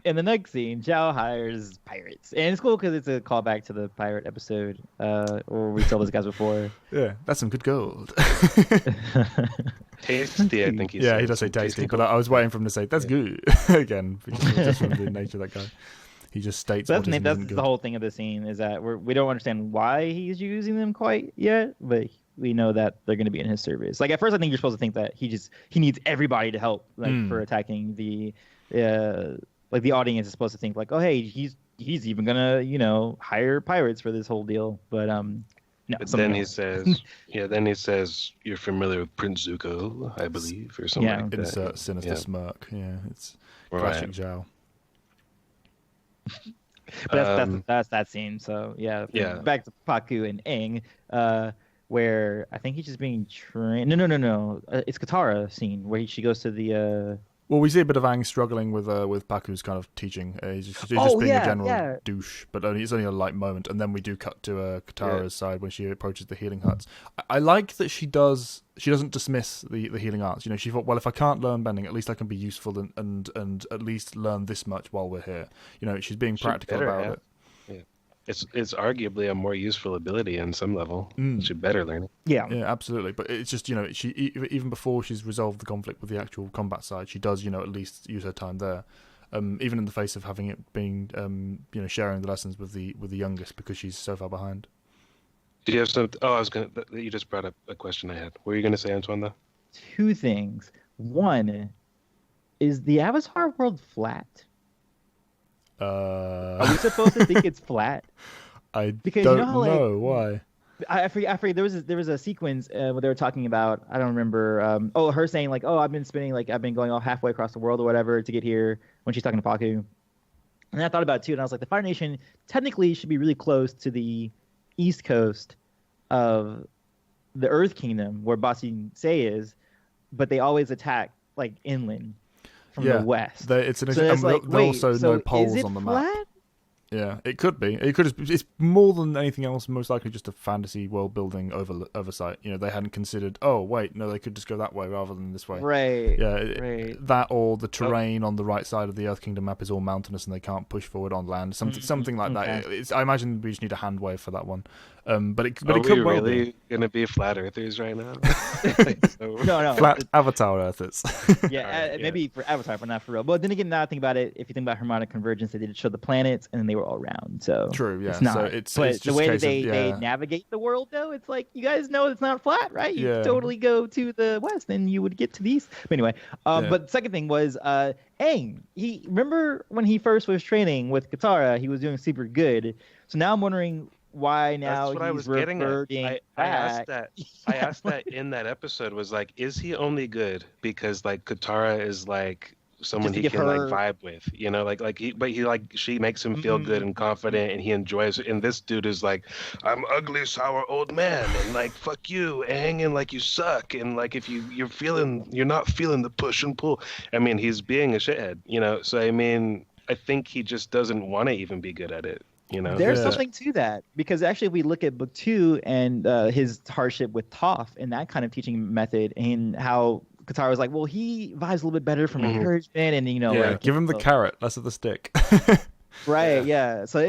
S3: In the next scene, Zhao hires pirates, and it's cool because it's a callback to the pirate episode, where we saw those guys before.
S1: Yeah, that's some good gold.
S2: tasty, I think he
S1: Yeah,
S2: said.
S1: he does say
S2: Some
S1: tasty, but I was waiting for him to say that's good again, just from the nature of that guy. He just states
S3: So
S1: what
S3: that's
S1: isn't
S3: the
S1: good.
S3: whole thing of the scene is that we don't understand why he's using them quite yet, but we know that they're going to be in his service. Like at first, I think you're supposed to think that he needs everybody to help, like for attacking the like the audience is supposed to think like, oh hey, he's even gonna hire pirates for this whole deal, but no.
S2: But
S3: something
S2: then he
S3: else.
S2: says, you're familiar with Prince Zuko, I believe, or something
S3: Yeah.
S2: like that.
S1: Insert sinister
S2: Yeah.
S1: smirk. Yeah, it's
S2: Right.
S1: classic Zhao.
S3: But that's that scene. So yeah. Back to Pakku and Aang, where I think he's just being trained. No. It's Katara scene where she goes to the.
S1: Well, we see a bit of Aang struggling with Pakku's kind of teaching. He's just being a general douche, but it's only a light moment. And then we do cut to Katara's side when she approaches the healing huts. I like that she doesn't dismiss the healing arts. You know, she thought, well, if I can't learn bending, at least I can be useful and at least learn this much while we're here. You know, she's being practical about it.
S2: Yeah. It's arguably a more useful ability on some level. She better learn it.
S3: Yeah,
S1: absolutely. But it's just, you know, she even before she's resolved the conflict with the actual combat side, she does, you know, at least use her time there. Even in the face of having it being, you know, sharing the lessons with the youngest because she's so far behind.
S2: Do you have something? Oh, you just brought up a question I had. What were you going to say, Antoine? Though.
S3: Two things. One, is the Avatar world flat? Are we supposed to think it's flat?
S1: Because don't know why.
S3: I forget. There was a sequence where they were talking about. I don't remember. Her saying like, "Oh, I've been going all halfway across the world or whatever to get here." When she's talking to Pakku, and I thought about it too, and I was like, the Fire Nation technically should be really close to the east coast of the Earth Kingdom where Ba Sing Se is, but they always attack like inland. From the west. There
S1: are also no poles on the map. Yeah, it could be. It's more than anything else, most likely just a fantasy world building oversight. You know, they hadn't considered. Oh, wait, no, they could just go that way rather than this way.
S3: Right.
S1: Yeah,
S3: right.
S1: That or the terrain on the right side of the Earth Kingdom map is all mountainous and they can't push forward on land. Something like that. I imagine we just need a hand wave for that one. But it could well be.
S2: Are we really gonna be flat earthers right now?
S3: No.
S1: Flat Avatar earthers.
S3: Maybe for Avatar, but not for real. But then again, now I think about it. If you think about harmonic convergence, they did show the planets, and then they were all round. So
S1: true. Yeah.
S3: It's not.
S1: So
S3: it's just the way that they navigate the world, though. It's like you guys know it's not flat, right? You totally go to the west, and you would get to the east. But anyway, but the second thing was Aang. Remember when he first was training with Katara, he was doing super good. So now I'm wondering why now
S2: that's what
S3: he's
S2: I was getting at. I asked that in that episode was like, is he only good because like Katara is like someone he can like vibe with, you know, she makes him feel good and confident and he enjoys it. And this dude is like, I'm ugly, sour old man and like fuck you, Aang, and like you suck and like if you're not feeling the push and pull. I mean, he's being a shithead, you know. So I mean, I think he just doesn't want to even be good at it. You know?
S3: There's something to that because actually, if we look at book 2 and his hardship with Toph and that kind of teaching method, and how Katara was like, well, he vibes a little bit better from encouragement, and you know,
S1: give him the carrot, less of the stick.
S3: Right? Yeah. So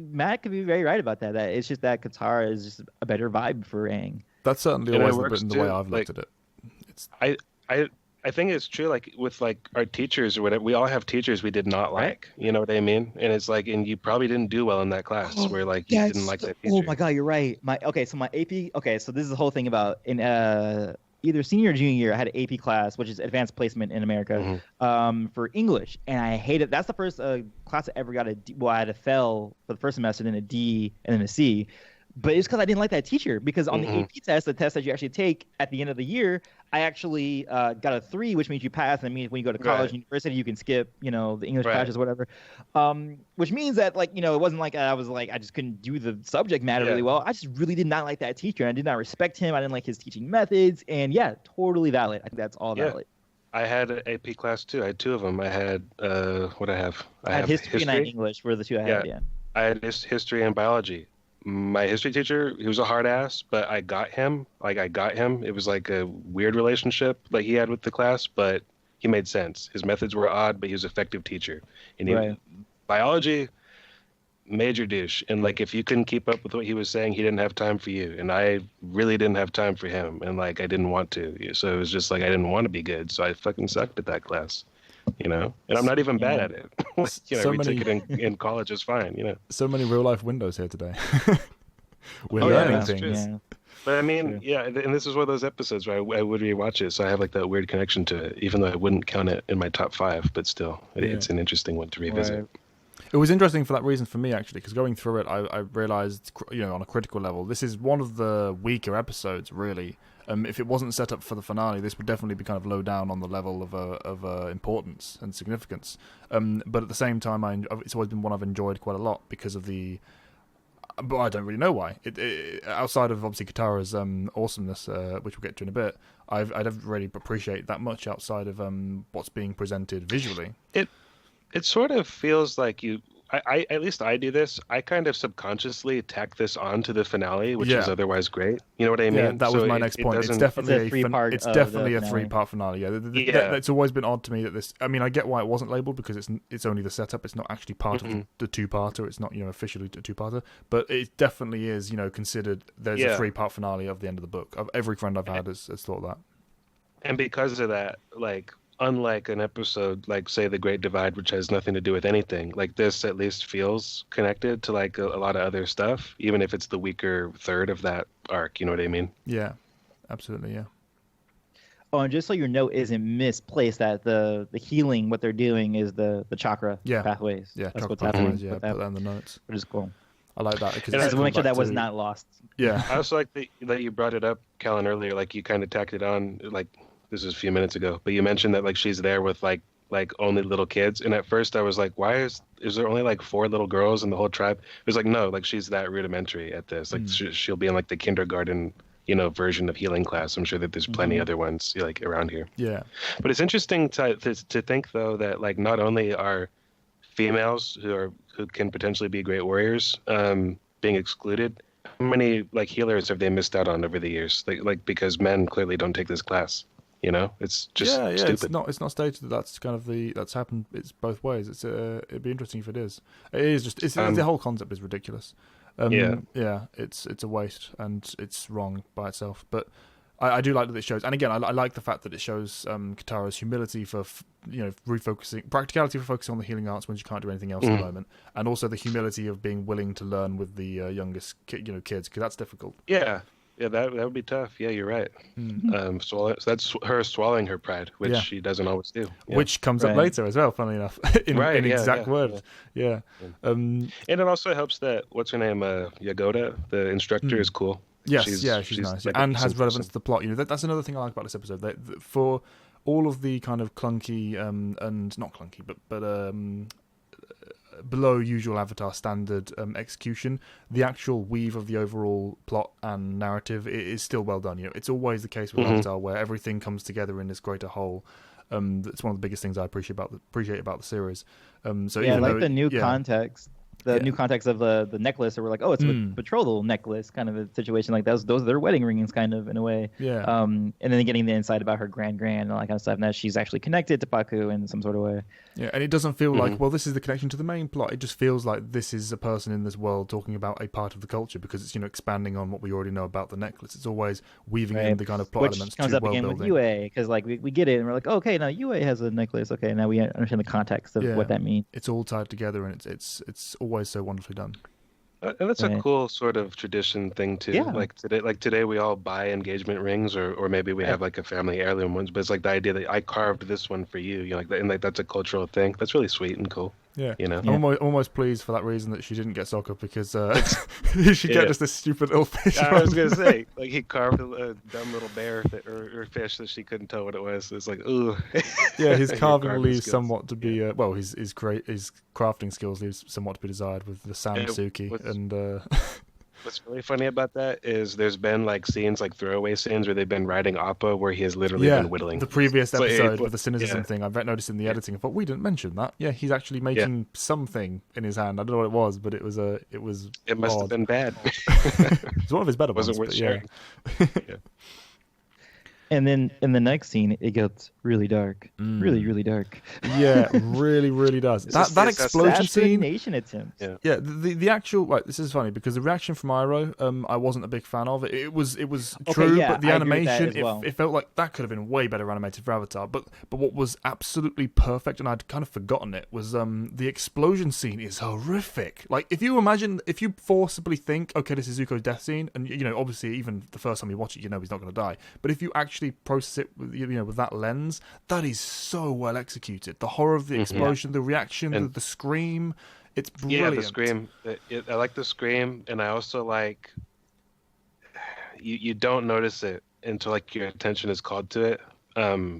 S3: Matt could be very right about that. That it's just that Katara is just a better vibe for Aang.
S1: That's certainly always the way I've looked at it.
S2: I think it's true, like with like our teachers or whatever, we all have teachers we did not like, you know what I mean? And it's like, and you probably didn't do well in that class where like you didn't like that teacher.
S3: Oh my God, you're right. So my AP, so this is the whole thing about in either senior or junior year, I had an AP class, which is advanced placement in America, for English. And I hated, that's the first class I ever got I had a fail for the first semester, then a D and then a C. But it's because I didn't like that teacher. Because on the AP test, the test that you actually take at the end of the year, I actually got a 3, which means you pass. And it means when you go to college and university, you can skip, you know, the English classes or whatever. Which means that, like, you know, it wasn't like I was like, I just couldn't do the subject matter really well. I just really did not like that teacher. And I did not respect him. I didn't like his teaching methods. And yeah, totally valid. I think that's all valid.
S2: I had an AP class too. I had 2 of them. I had, what I have?
S3: I had history and I had English were the 2 I had,
S2: I had history and biology. My history teacher, he was a hard ass, but I got him. It was like a weird relationship like he had with the class, but he made sense. His methods were odd, but he was an effective teacher. And biology, major douche. And like if you couldn't keep up with what he was saying, he didn't have time for you. And I really didn't have time for him. And like I didn't want to. So it was just like I didn't want to be good. So I fucking sucked at that class. You know, and I'm not even bad at it. You know, took it in college is fine. You know,
S1: so many real life windows here today. We're learning things.
S2: Yeah. But I mean, and this is one of those episodes where I would rewatch it, so I have like that weird connection to it, even though I wouldn't count it in my top 5. But still, it's an interesting one to revisit.
S1: Right. It was interesting for that reason for me, actually, because going through it, I realized, you know, on a critical level, this is one of the weaker episodes, really. If it wasn't set up for the finale, this would definitely be kind of low down on the level of importance and significance. But at the same time, it's always been one I've enjoyed quite a lot because of the. But I don't really know why. Outside of obviously Katara's awesomeness, which we'll get to in a bit, I don't really appreciate that much outside of what's being presented visually.
S2: It sort of feels like I at least I do this. I kind of subconsciously tack this on to the finale, which is otherwise great. You know what I mean?
S1: Yeah, that was my next point. It's definitely a three-part finale. Yeah, it's always been odd to me that this. I mean, I get why it wasn't labeled because it's only the setup. It's not actually part of the two-parter. It's not officially a two-parter, but it definitely is considered. There's a three-part finale of the end of the book. Every friend I've had has thought that.
S2: And because of that, unlike an episode like, say, The Great Divide, which has nothing to do with anything, this at least feels connected to a lot of other stuff, even if it's the weaker third of that arc. You know what I mean?
S1: Yeah, absolutely. Yeah.
S3: Oh, and just so your note isn't misplaced, that the healing, what they're doing is the chakra pathways.
S1: Yeah,
S3: that's what's
S1: happening.
S3: happening.
S1: Yeah, put that in the notes.
S3: Which is cool.
S1: I like that because
S3: I just want to make sure that was not lost.
S1: Yeah.
S2: I also like that you brought it up, Callan, earlier. You kind of tacked it on, this is a few minutes ago, but you mentioned that she's there with only little kids, and at first I was like, why is there only 4 little girls in the whole tribe? It was no, she's that rudimentary at this. She'll be in the kindergarten version of healing class. I'm sure that there's plenty other ones around here.
S1: Yeah,
S2: but it's interesting to think though that not only are females who can potentially be great warriors being excluded, how many healers have they missed out on over the years? Because men clearly don't take this class. It's just stupid.
S1: It's not stated that that's kind of that's happened. It's both ways. It'd be interesting if it is. It is just the whole concept is ridiculous. It's a waste and it's wrong by itself. But I do like that it shows, and again, I like the fact that it shows Katara's humility for refocusing, practicality for focusing on the healing arts when she can't do anything else at the moment, and also the humility of being willing to learn with the youngest kids, because that's difficult.
S2: Yeah, that would be tough. Yeah, you're right. So that's her swallowing her pride, which she doesn't always do. Yeah.
S1: Which comes up later as well, funnily enough, in exact words. Yeah.
S2: And it also helps that, what's her name, Yagoda, the instructor, is cool.
S1: Yes, she's nice. And has relevance to the plot. That's another thing I like about this episode. For all of the kind of clunky, and not clunky, but below usual Avatar standard execution, the actual weave of the overall plot and narrative is still well done. It's always the case with Avatar where everything comes together in this greater whole. That's one of the biggest things I appreciate about the series.
S3: The new context. The new context of the necklace, or we're oh, it's a betrothal necklace, kind of a situation like that. Those are their wedding rings, kind of, in a way.
S1: Yeah.
S3: And then getting the insight about her Gran Gran and all that kind of stuff, and that she's actually connected to Pakku in some sort of way.
S1: Yeah, and it doesn't feel like, well, this is the connection to the main plot. It just feels like this is a person in this world talking about a part of the culture, because it's expanding on what we already know about the necklace. It's always weaving in the kind of plot elements
S3: comes
S1: to
S3: up
S1: world
S3: again
S1: building.
S3: with Yue, because we get it and we're okay, now Yue has a necklace. Okay, now we understand the context of what that means.
S1: It's all tied together, and it's always so wonderfully done.
S2: And that's a cool sort of tradition thing too.
S3: Yeah.
S2: Today we all buy engagement rings, or maybe we have a family heirloom ones. But it's the idea that I carved this one for you. And that's a cultural thing. That's really sweet and cool.
S1: Yeah. I'm almost pleased for that reason that she didn't get Sokka, because she get just this stupid little fish.
S2: I was gonna say, he carved a dumb little bear or fish that she couldn't tell what it was. It's ooh.
S1: Yeah, his carving leaves somewhat to be his crafting skills leaves somewhat to be desired with the Samsuki and.
S2: What's really funny about that is there's been scenes, throwaway scenes, where they've been riding Appa, where he has literally been whittling.
S1: The previous episode with the cynicism thing, I've noticed in the editing. I thought we didn't mention that. Yeah, he's actually making something in his hand. I don't know what it was, but it was
S2: It must have been bad.
S1: It's one of his better ones.
S2: Wasn't worth sharing. Yeah.
S3: And then in the next scene, it gets really dark. Really, really dark.
S1: Yeah, really, really does. That explosion scene.
S3: Attempt.
S1: Yeah. The actual. Right, this is funny because the reaction from Iroh, I wasn't a big fan of it. It was true, but the animation, it felt like that could have been way better animated for Avatar. But what was absolutely perfect, and I'd kind of forgotten it, was the explosion scene is horrific. If you forcibly think, okay, this is Zuko's death scene, and obviously even the first time you watch it, he's not going to die. But if you actually process it with that lens, that is so well executed. The horror of the explosion, the reaction, the scream, it's brilliant.
S2: Yeah, the scream. I like the scream, and I also like you don't notice it until like your attention is called to it.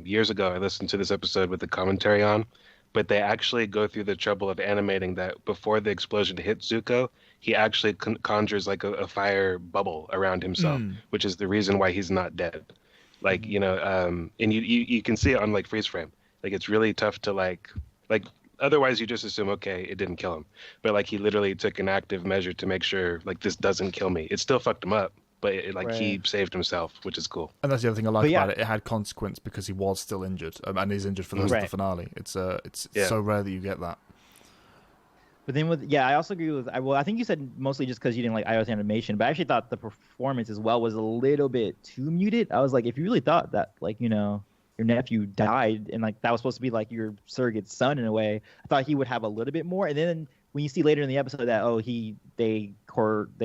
S2: Years ago, I listened to this episode with the commentary on, but they actually go through the trouble of animating that before the explosion hits Zuko, he actually conjures like a fire bubble around himself, which is the reason why he's not dead. Like, and you can see it on like freeze frame. Like it's really tough to like otherwise you just assume, okay, it didn't kill him. But like he literally took an active measure to make sure like this doesn't kill me. It still fucked him up, but he saved himself, which is cool.
S1: And that's the other thing I like about it. It had consequence because he was still injured, and he's injured for the rest of the finale. It's so rare that you get that.
S3: But then I also agree with. I think you said mostly just because you didn't like Iroh's animation, but I actually thought the performance as well was a little bit too muted. I was like, if you really thought that, like, your nephew died and like that was supposed to be like your surrogate son in a way, I thought he would have a little bit more. And then when you see later in the episode that they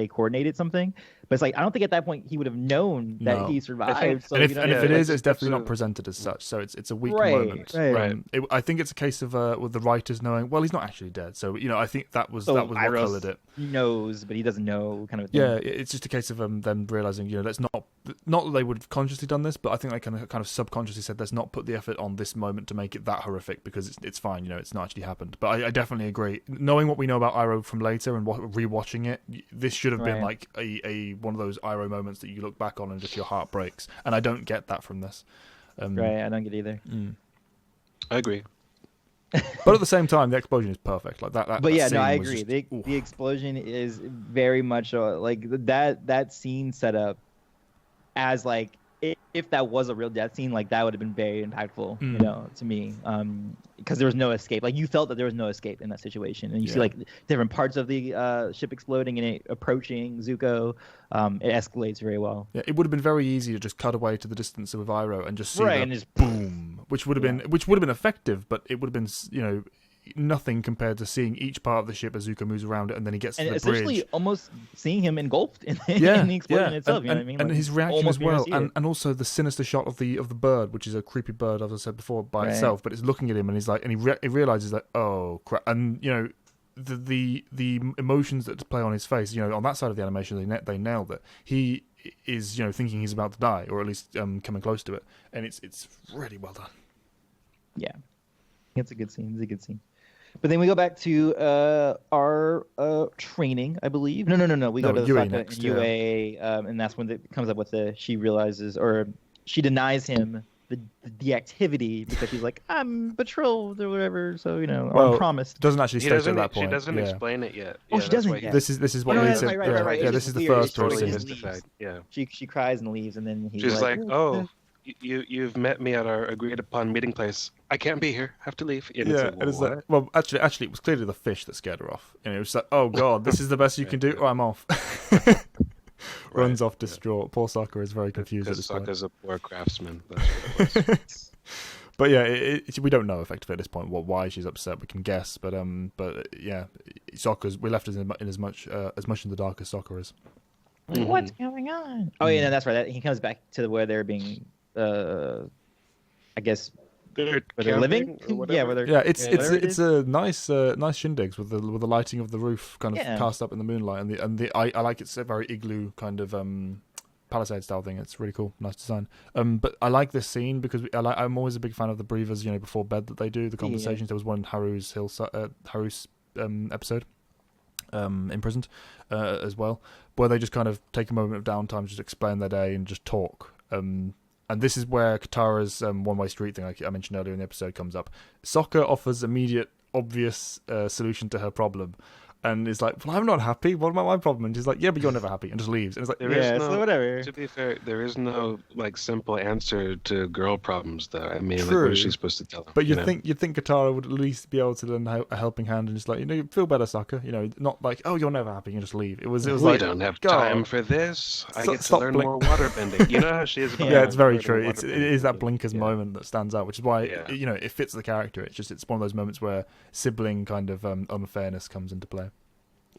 S3: coordinated something, but it's like I don't think at that point he would have known that he survived.
S1: So, and if it is, it's definitely not presented as such. So it's a weak moment.
S3: Right.
S1: I think it's a case of with the writers knowing, well, he's not actually dead. So I think that was what colored it.
S3: He knows, but he doesn't know, kind of thing.
S1: Yeah, it's just a case of them realizing, let's not that they would have consciously done this, but I think they kind of subconsciously said, let's not put the effort on this moment to make it that horrific because it's fine. It's not actually happened. But I definitely agree. Knowing what we know about Iroh from later and rewatching it, this should have been like a one of those Iroh moments that you look back on and just your heart breaks. And I don't get that from this.
S3: Right, I don't get either.
S2: I agree.
S1: But at the same time, the explosion is perfect. Like that.
S3: But
S1: that
S3: I agree. The explosion is very much like that scene set up as like if that was a real death scene, like that would have been very impactful, to me, because there was no escape. Like you felt that there was no escape in that situation, and you see like different parts of the ship exploding and it approaching Zuko. It escalates very well.
S1: Yeah, it would have been very easy to just cut away to the distance with Iroh and just see
S3: and just
S1: boom, which would have been effective, but it would have been nothing compared to seeing each part of the ship as Zuko moves around it, and then he gets to the bridge.
S3: Essentially almost seeing him engulfed in the explosion itself. You know what I mean?
S1: And his reaction as well, and also the sinister shot of the bird, which is a creepy bird, as I said before, by itself, but it's looking at him, and he's like, and he realizes that, oh crap, and the emotions that play on his face, on that side of the animation, they nailed it. He is thinking he's about to die, or at least coming close to it, and it's really well done.
S3: Yeah, it's a good scene. But then we go back to our training, I believe. No. We go to the Sokka and Yue, and that's when it comes up with she realizes, or she denies him the activity because he's like, I'm betrothed or whatever. So or I'm promised.
S1: Doesn't actually state at that point.
S2: She doesn't explain it yet.
S3: Oh, she doesn't yet.
S1: This is what leads him.
S3: Right.
S1: Yeah, this is the first
S2: totally
S1: person.
S2: mystified. Yeah.
S3: She cries and leaves, and then
S2: she's like, oh. You've met me at our agreed upon meeting place. I can't be here. Have to leave. And
S1: it's like, well, actually, it was clearly the fish that scared her off. It was like, oh god, this is the best you can do. Oh, I'm off. Runs off distraught. Poor Sokka is very confused at this point.
S2: Sokka's a poor craftsman. That's what it was.
S1: But yeah, we don't know effectively at this point why she's upset. We can guess, but yeah, we're left in as much in the dark as Sokka is.
S3: What's going on? Oh yeah, no, that's right. He comes back to where they're being. I guess
S2: they're
S3: living.
S1: It's a nice shindigs with the lighting of the roof kind of cast up in the moonlight, and I like it's a very igloo kind of palisade style thing. It's really cool, nice design. But I like this scene because I'm always a big fan of the breathers. Before bed that they do the conversations. There was one in Haru's episode. Imprisoned as well, where they just kind of take a moment of downtime, just explain their day and just talk. And this is where Katara's one-way street thing I mentioned earlier in the episode comes up. Sokka offers immediate, obvious solution to her problem. And it's like, well, I'm not happy. What about my problem? And she's like, yeah, but you're never happy. And just leaves. And it's like,
S3: so whatever.
S2: To be fair, there is no simple answer to girl problems, though. I mean,
S1: true.
S2: What is she supposed to tell them?
S1: But you'd think Katara would at least be able to lend a helping hand and just like, feel better, Sokka. Not like, oh, you're never happy and just leave. It was
S2: we
S1: like,
S2: don't have time for this. I get to learn more waterbending. You know how she is.
S1: Yeah, it's very true. It is that blinkers moment that stands out, which is why it fits the character. It's one of those moments where sibling kind of unfairness comes into play.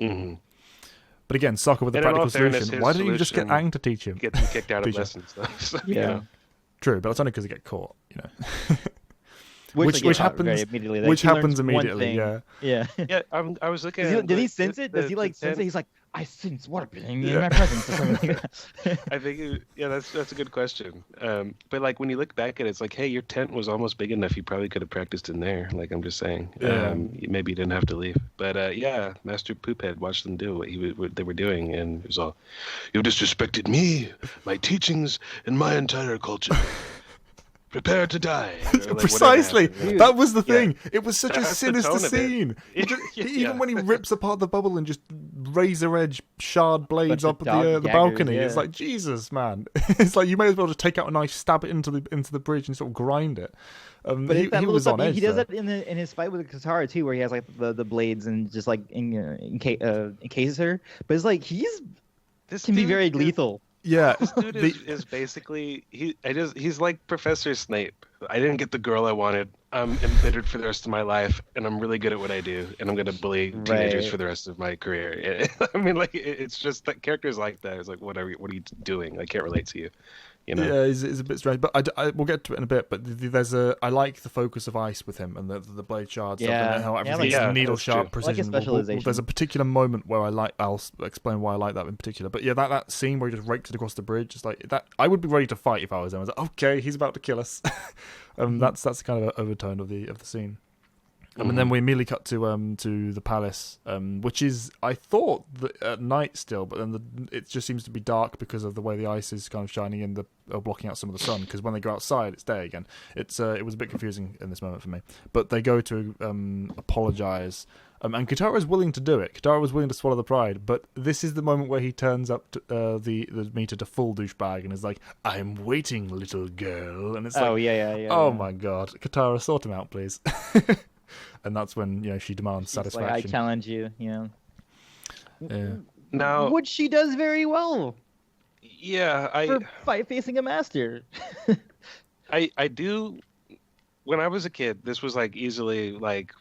S2: Mm-hmm.
S1: But again, Sokka with a practical solution. Why didn't you just get Aang to teach him?
S2: Get them kicked out of lessons.
S1: So, true, but it's only because they get caught.
S3: Which happens
S1: immediately. Which happens immediately.
S3: Yeah.
S2: I was looking.
S3: Did he sense it? Does he sense it? He's like, I sense waterbending in my presence or something like that.
S2: I think, that's a good question. But like when you look back at it, it's like, hey, your tent was almost big enough. You probably could have practiced in there. Like I'm just saying, maybe you didn't have to leave. But yeah, Master Poophead watched them do what they were doing, and it was all, "You've disrespected me, my teachings, and my entire culture. Prepare to die." Like,
S1: precisely, that was the thing.
S2: Yeah.
S1: It was such a
S2: That's the
S1: sinister
S2: tone of it.
S1: scene. Even when he rips apart the bubble and just razor edge shard blades
S3: Bunch
S1: up
S3: of
S1: the
S3: daggers,
S1: balcony,
S3: yeah.
S1: it's like, Jesus, man. It's like you may as well just take out a knife, stab it into the bridge, and sort of grind it.
S3: But
S1: he was on edge.
S3: He does
S1: there.
S3: that in his fight with Katara too, where he has like the blades and just like encases her. But it's like
S2: This
S3: can be
S2: dude
S3: very
S2: is-
S3: lethal.
S1: Yeah,
S2: This dude is basically he's like Professor Snape. I didn't get the girl I wanted. I'm embittered for the rest of my life, and I'm really good at what I do, and I'm gonna bully teenagers
S3: Right.
S2: for the rest of my career. I mean, like it's just that characters like that. It's like, what are you doing? I can't relate to you. You know?
S1: Yeah, it's a bit strange, but we'll get to it in a bit. But I like the focus of ice with him and the blade shard stuff,
S3: Yeah.
S1: and how
S3: Yeah,
S1: everything's
S2: like-
S1: needle
S2: that's
S1: sharp
S2: true.
S3: I like his
S1: precision.
S3: specialization.
S1: There's a particular moment where I'll explain why I like that in particular. But yeah, that scene where he just rakes it across the bridge, just like that, I would be ready to fight if I was him. I was like, okay, he's about to kill us. That's the kind of overtone of the scene. And then we immediately cut to the palace, which is, I thought, at night still, but then it just seems to be dark because of the way the ice is kind of shining in or blocking out some of the sun. Because when they go outside, it's day again. It was a bit confusing in this moment for me. But they go to apologize, and Katara is willing to do it. Katara was willing to swallow the pride, but this is the moment where he turns up to, the meter to full douchebag and is like, "I'm waiting, little girl," and it's
S3: Oh
S1: like,
S3: yeah.
S1: oh my god, Katara, sort him out, please. And that's when she demands
S3: She's like, I
S1: satisfaction.
S3: challenge you.
S1: Yeah.
S2: Now,
S3: Which she does very well
S2: yeah,
S3: for facing a master.
S2: I do. When I was a kid, this was like easily like,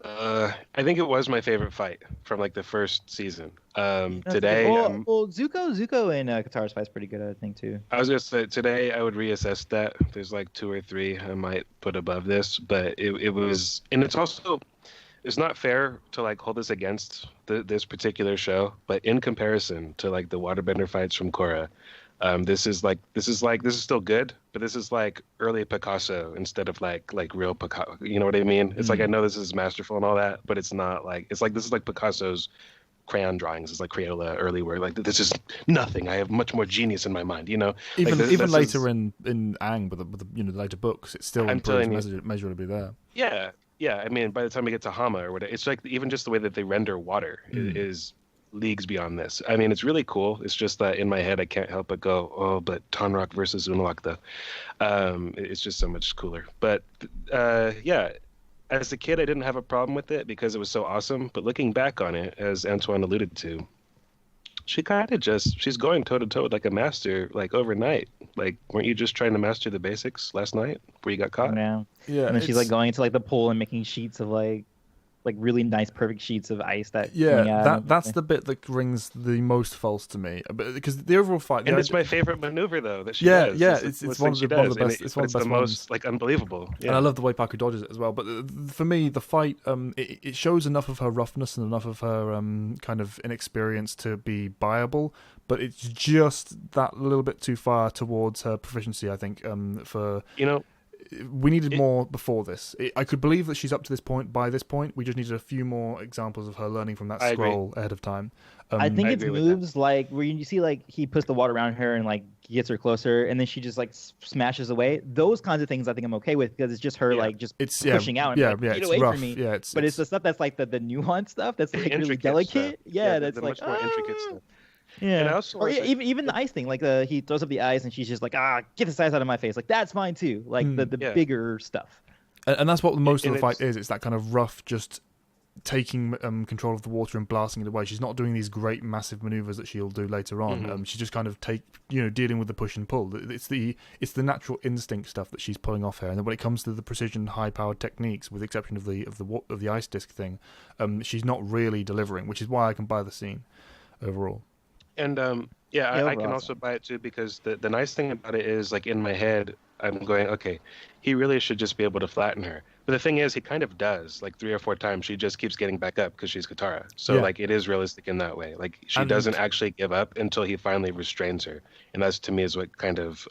S2: I think it was my favorite fight from like the first season. Today,
S3: Zuko and Katara's fight's pretty good, I think too.
S2: I was gonna say today I would reassess that. There's like 2 or 3 I might put above this, but it was, and it's not fair to like hold this against this particular show, but in comparison to like the waterbender fights from Korra, this is still good, but this is like early Picasso instead of like real Picasso. You know what I mean? It's like, I know this is masterful and all that, but it's not like, it's like this is like Picasso's crayon drawings. It's like Crayola early, where like this is nothing. I have much more genius in my mind. You know,
S1: Even
S2: like,
S1: even
S2: this
S1: later
S2: is,
S1: in Aang with the the later books, it's still
S2: I'm
S1: improves
S2: telling you.
S1: measurably there.
S2: Yeah. I mean, by the time we get to Hama or whatever, it's like even just the way that they render water is leagues beyond this. I mean, it's really cool. It's just that in my head, I can't help but go, oh, but Tonrock versus Unalaq, though. It's just so much cooler. But yeah, as a kid, I didn't have a problem with it because it was so awesome. But looking back on it, as Antoine alluded to, she kind of she's going toe to toe with like a master, like overnight. Like, weren't you just trying to master the basics last night before you got caught?
S3: Yeah.
S1: Yeah,
S3: And then she's like going into like the pool and making sheets of like really nice, perfect sheets of ice that. coming out.
S1: that's the bit that rings the most false to me, because the overall fight.
S2: And it's my favorite maneuver, though, that she
S1: Yeah,
S2: does.
S1: yeah,
S2: It's
S1: it's
S2: the
S1: one
S2: thing
S1: of the
S2: she does,
S1: best-
S2: and
S1: it's one of the
S2: it's
S1: best
S2: most
S1: ones.
S2: like unbelievable. Yeah.
S1: And I love the way Pakku dodges it as well. But for me, the fight, it shows enough of her roughness and enough of her kind of inexperience to be buyable. But it's just that little bit too far towards her proficiency, I think. We needed more before this. I could believe that she's up to this point. By this point, we just needed a few more examples of her learning from that
S2: I agree.
S1: scroll ahead of time.
S3: I think
S2: I
S3: it's
S2: agree with that.
S3: moves like where you see like he puts the water around her and like gets her closer, and then she just like smashes away. Those kinds of things I think I'm okay with because it's just her
S2: Yeah.
S3: like just
S1: It's
S3: pushing out. And, like, get
S1: it's
S3: away
S1: rough.
S3: from me.
S1: Yeah,
S3: But it's the stuff that's like the nuanced stuff that's like really
S2: Intricate
S3: delicate.
S2: stuff.
S3: Yeah,
S2: the
S3: that's like
S2: much more intricate stuff.
S3: Yeah,
S2: And I also
S3: or
S2: wanna say-
S3: even the ice thing. Like he throws up the ice and she's just like, get this ice out of my face. Like that's fine too. Like the
S2: Yeah.
S3: bigger stuff.
S1: and that's what most of
S2: And
S1: the fight
S2: it's-
S1: is. It's that kind of rough, just taking control of the water and blasting it away. She's not doing these great, massive maneuvers that she'll do later on. She's just kind of dealing with the push and pull. It's the natural instinct stuff that she's pulling off here. And then when it comes to the precision, high-powered techniques, with the exception of the ice disc thing, she's not really delivering, which is why I can buy the scene overall.
S2: And I can
S3: overall,
S2: also buy it too because the nice thing about it is, like, in my head, I'm going, okay, he really should just be able to flatten her. But the thing is, he kind of does. Like 3 or 4 times, she just keeps getting back up because she's Katara. So
S1: Yeah.
S2: like it is realistic in that way. Like she
S1: And-
S2: doesn't actually give up until he finally restrains her, and that's to me is what kind of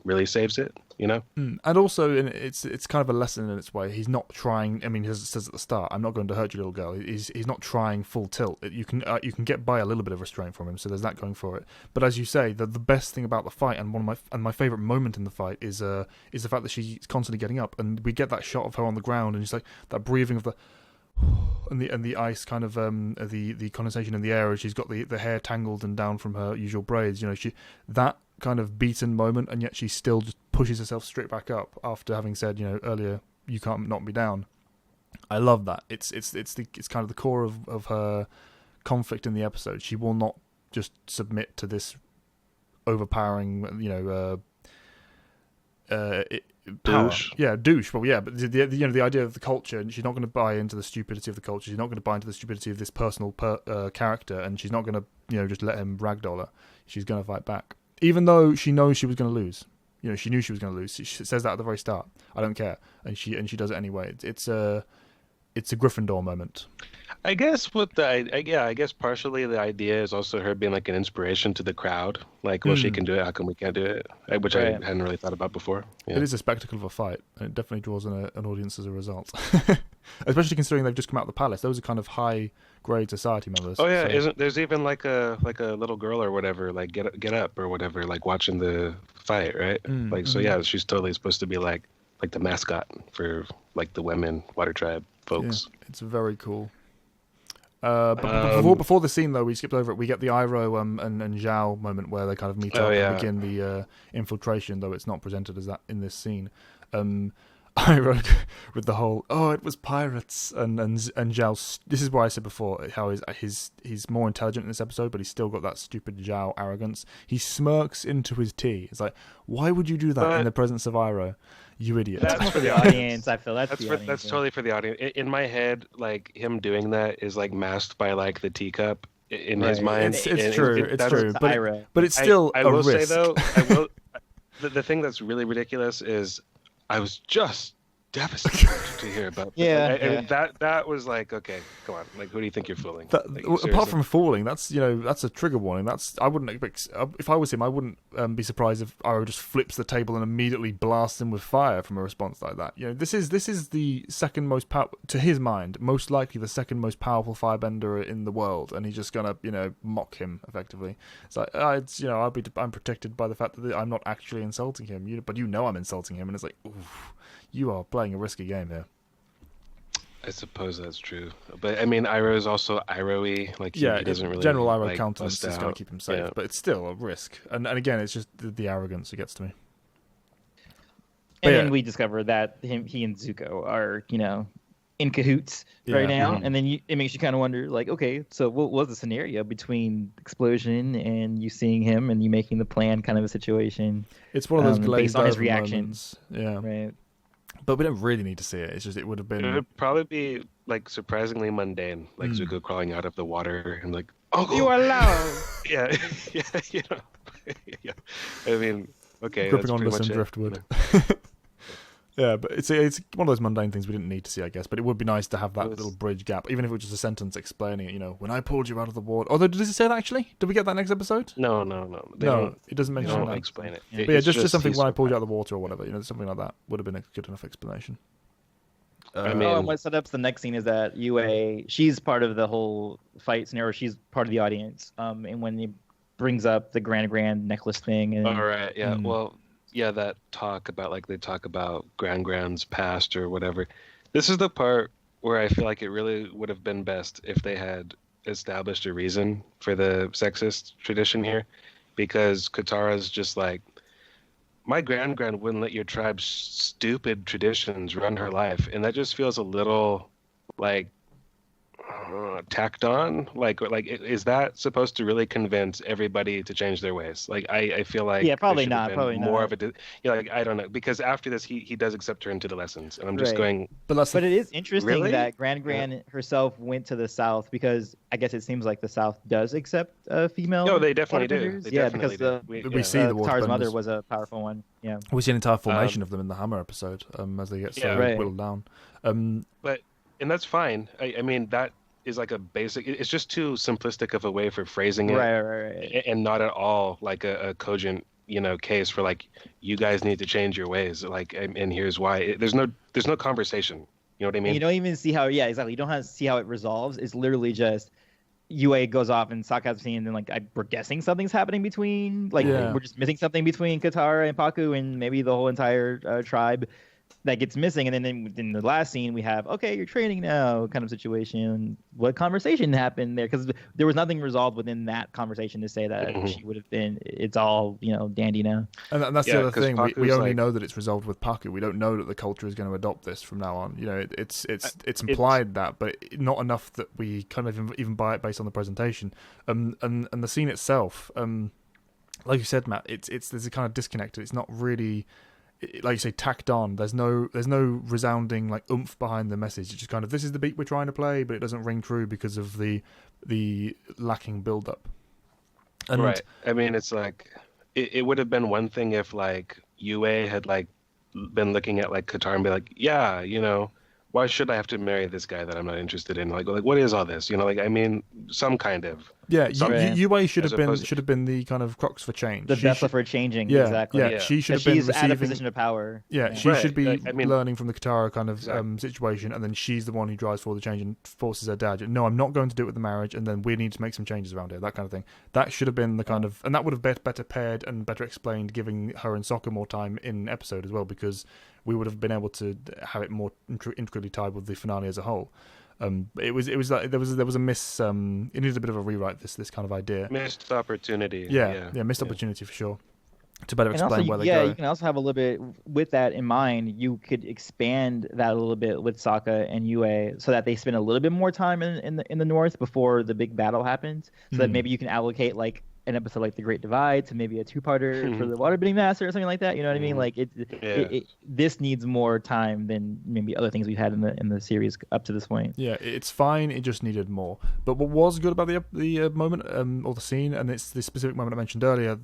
S2: really saves it. You know?
S1: And also, it's kind of a lesson in its way. He's not trying. I mean, as it says at the start, "I'm not going to hurt you, little girl." He's not trying full tilt. You can get by a little bit of restraint from him, so there's that going for it. But as you say, the best thing about the fight, and my favorite moment in the fight is the fact that she's constantly getting up, and we get that shot of her on the ground, and it's like that breathing of the and the ice kind of the condensation in the air as she's got the hair tangled and down from her usual braids. You know, that kind of beaten moment, and yet she still just pushes herself straight back up after having said, you know, earlier, you can't knock me down. I love that. It's kind of the core of her conflict in the episode. She will not just submit to this overpowering, you know, power.
S2: Douche.
S1: Yeah, douche. Well, yeah, but the idea of the culture, and she's not going to buy into the stupidity of the culture. She's not going to buy into the stupidity of this personal character, and she's not going to, you know, just let him ragdoll her. She's going to fight back, even though she knows she was going to lose. You know, she knew she was going to lose. She says that at the very start. I don't care, and she does it anyway. It's a Gryffindor moment.
S2: I guess I guess partially the idea is also her being like an inspiration to the crowd. Like, well, she can do it. How come we can't do it? Which I hadn't really thought about before. Yeah.
S1: It is a spectacle of a fight, and it definitely draws an audience as a result. Especially considering they've just come out of the palace. Those are kind of high grade society members.
S2: Oh yeah,
S1: so.
S2: isn't there's even like a little girl or whatever, like get up or whatever, like watching the fight, right? So yeah, she's totally supposed to be like the mascot for like the women water tribe folks.
S1: Yeah, it's very cool. But before the scene though, we skipped over it. We get the Iroh and Zhao moment where they kind of meet up and begin the infiltration, though it's not presented as that in this scene. Iroh with the whole it was pirates and Zhao. This is why I said before how he's more intelligent in this episode, but he's still got that stupid Zhao arrogance. He smirks into his tea. It's like, why would you do that in the presence of Iroh? You idiot.
S3: That's for the audience. I feel that's
S2: totally for the audience. In my head, like him doing that is like masked by like the teacup in his mind.
S1: It's true. But it's still
S2: I
S1: a
S2: will
S1: risk.
S2: say though, the thing that's really ridiculous is I was just devastated to hear about this. I mean, that was like, okay, come on, like who do you think you're fooling?
S1: Apart from fooling, that's a trigger warning. I wouldn't expect, if I was him, I wouldn't be surprised if Iroh just flips the table and immediately blasts him with fire from a response like that. You know, this is the second most to his mind, most likely the second most powerful firebender in the world, and he's just gonna mock him effectively. It's like I'm protected by the fact that I'm not actually insulting him, but I'm insulting him, and it's like, oof. You are playing a risky game here.
S2: I suppose that's true, but I mean, Iroh is also Iroh-y. Like, he doesn't really
S1: general Iroh
S2: like,
S1: countenance is going to keep him safe, but it's still a risk. And again, it's just the arrogance that gets to me.
S3: And then we discover that he and Zuko are in cahoots right now, and then it makes you kind of wonder, like, okay, so what was the scenario between explosion and you seeing him and you making the plan kind of a situation?
S1: It's one of those glazed
S3: based on his
S1: over
S3: reaction.
S1: moments. Yeah,
S3: right.
S1: But we don't really need to see it. It's just it would have been.
S2: It would probably be like surprisingly mundane, like Zuko crawling out of the water and like, oh,
S3: you are loud.
S2: yeah, yeah. I mean, okay,
S1: gripping
S2: that's
S1: onto
S2: pretty
S1: some
S2: much
S1: driftwood. Yeah, but it's one of those mundane things we didn't need to see, I guess. But it would be nice to have that little bridge gap, even if it was just a sentence explaining it. When I pulled you out of the water. Although, does it say that actually? Did we get that next episode?
S2: No.
S1: It doesn't mention that.
S2: They don't explain it.
S1: But yeah, just something when I pulled you out of the water or whatever. Something like that would have been a good enough explanation.
S2: I mean,
S3: and what set up the next scene is that Yue, she's part of the whole fight scenario. She's part of the audience. And when he brings up the Gran Gran necklace thing, and
S2: all right, yeah, well. Yeah, that talk about they talk about Gran Gran's past or whatever. This is the part where I feel like it really would have been best if they had established a reason for the sexist tradition here, because Katara's just like, my Gran Gran wouldn't let your tribe's stupid traditions run her life, and that just feels a little like, tacked on? Like, is that supposed to really convince everybody to change their ways? Like, I feel like
S3: Yeah, probably
S2: there should have
S3: not.
S2: been
S3: Probably
S2: more
S3: not.
S2: of a, like, I don't know, because after this, he does accept her into the lessons, and I'm just
S3: Right.
S2: going,
S1: But that's
S3: But it is interesting
S2: Really?
S3: that Gran Gran herself went to the South because I guess it seems like the South does accept female
S2: no, they definitely do.
S3: waterbenders.
S2: They
S3: Yeah,
S2: definitely
S3: because
S2: do.
S1: we see the
S3: Katara's mother
S1: waterbenders.
S3: was a powerful one. Yeah.
S1: We see an entire formation
S2: Um,
S1: of them in the Hammer episode as they get
S2: Yeah.
S1: so
S3: Right.
S1: whittled down.
S2: But and that's fine. I mean, that is like a basic. It's just too simplistic of a way for phrasing it,
S3: Right.
S2: and not at all like a cogent, case for like you guys need to change your ways. Like, and here's why. There's no conversation. You know what I
S3: And
S2: mean?
S3: you don't even see how. Yeah, exactly. You don't have to see how it resolves. It's literally just Yue goes off and Sokka has a scene, and then like we're guessing something's happening between. Like
S1: Yeah.
S3: we're just missing something between Katara and Pakku, and maybe the whole entire tribe that gets missing. And then in the last scene, we have okay, you're training now, kind of situation. What conversation happened there? Because there was nothing resolved within that conversation to say that
S2: Mhm.
S3: she would have been. It's all dandy now.
S1: And that's
S2: Yeah,
S1: the other
S2: 'cause
S1: thing. We
S2: Pakku's
S1: only
S2: like-
S1: know that it's resolved with Pakku. We don't know that the culture is going to adopt this from now on. It's implied that, but not enough that we kind of even buy it based on the presentation. And the scene itself, like you said, Matt, there's a kind of disconnect. It's not really, like you say, tacked on. There's no resounding like oomph behind the message. It's just kind of, this is the beat we're trying to play, but it doesn't ring true because of the lacking build up. And
S2: Right. I mean, it's like it would have been one thing if like Yue had like been looking at like Qatar and be like, yeah, why should I have to marry this guy that I'm not interested in? Like what is all this? Like, I mean, some kind of.
S1: Yeah,
S3: Right.
S1: Yue should
S2: As
S1: have
S2: opposed to-
S1: been the kind of crux for change.
S3: The
S1: She
S3: vessel
S1: should-
S3: for changing.
S1: yeah,
S3: Exactly.
S1: yeah,
S2: Yeah.
S1: she should have
S3: Because
S1: been
S3: she's at a
S1: receiving.
S3: position of power.
S1: Yeah, she
S2: Right.
S1: should be
S2: I mean-
S1: learning from the Katara kind of
S2: Exactly.
S1: situation, and then she's the one who drives for the change and forces her dad. No, I'm not going to do it with the marriage, and then we need to make some changes around here. That kind of thing. That should have been the kind of, and that would have been better paired and better explained, giving her and Sokka more time in episode as well, because we would have been able to have it more intricately tied with the finale as a whole. It was like there was a miss. It needed a bit of a rewrite. This kind of idea.
S2: Missed opportunity.
S1: Yeah, missed
S2: Yeah.
S1: opportunity for sure. To better
S3: And
S1: explain
S3: also,
S1: where they
S3: yeah,
S1: go.
S3: you can also have a little bit with that in mind. You could expand that a little bit with Sokka and Yue, so that they spend a little bit more time in the north before the big battle happens. So that maybe you can allocate like an episode like The Great Divide to maybe a two-parter for the Waterbending Master or something like that. You know what I mean? Like this needs more time than maybe other things we've had in the series up to this point.
S1: Yeah, it's fine. It just needed more. But what was good about the moment or the scene, and it's the specific moment I mentioned earlier,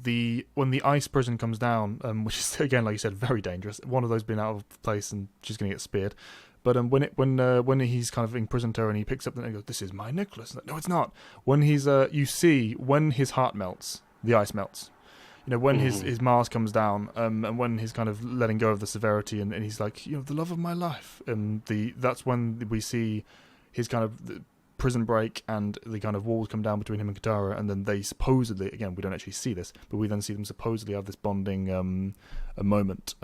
S1: when the ice prison comes down, which is again, like you said, very dangerous. One of those being out of place and she's going to get speared. But when he's kind of imprisoned her and he picks up and he goes, "This is my necklace." No, it's not. When he's you see when his heart melts, the ice melts. When his Mars comes down, and when he's kind of letting go of the severity, and he's like, the love of my life, and that's when we see his kind of the prison break and the kind of walls come down between him and Katara, and then they supposedly, again, we don't actually see this, but we then see them supposedly have this bonding a moment.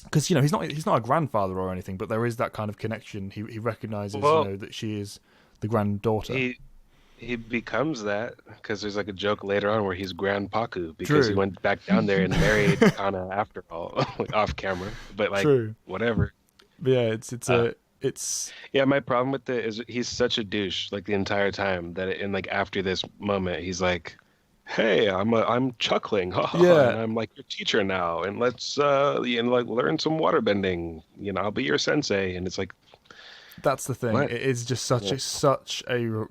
S1: Because he's not a grandfather or anything, but there is that kind of connection. He recognizes that she is the granddaughter.
S2: He becomes that because there's like a joke later on where he's Grand Pakku because he
S1: True.
S2: went back down there and married Kana after all, like off camera. But like
S1: True.
S2: whatever.
S1: But yeah, it's
S2: Yeah, my problem with it is he's such a douche like the entire time that after this moment he's like, "Hey, I'm chuckling,
S1: Yeah.
S2: and I'm like your teacher now, and let's learn some waterbending. I'll be your sensei." And it's like,
S1: that's the thing.
S2: What?
S1: It is just such a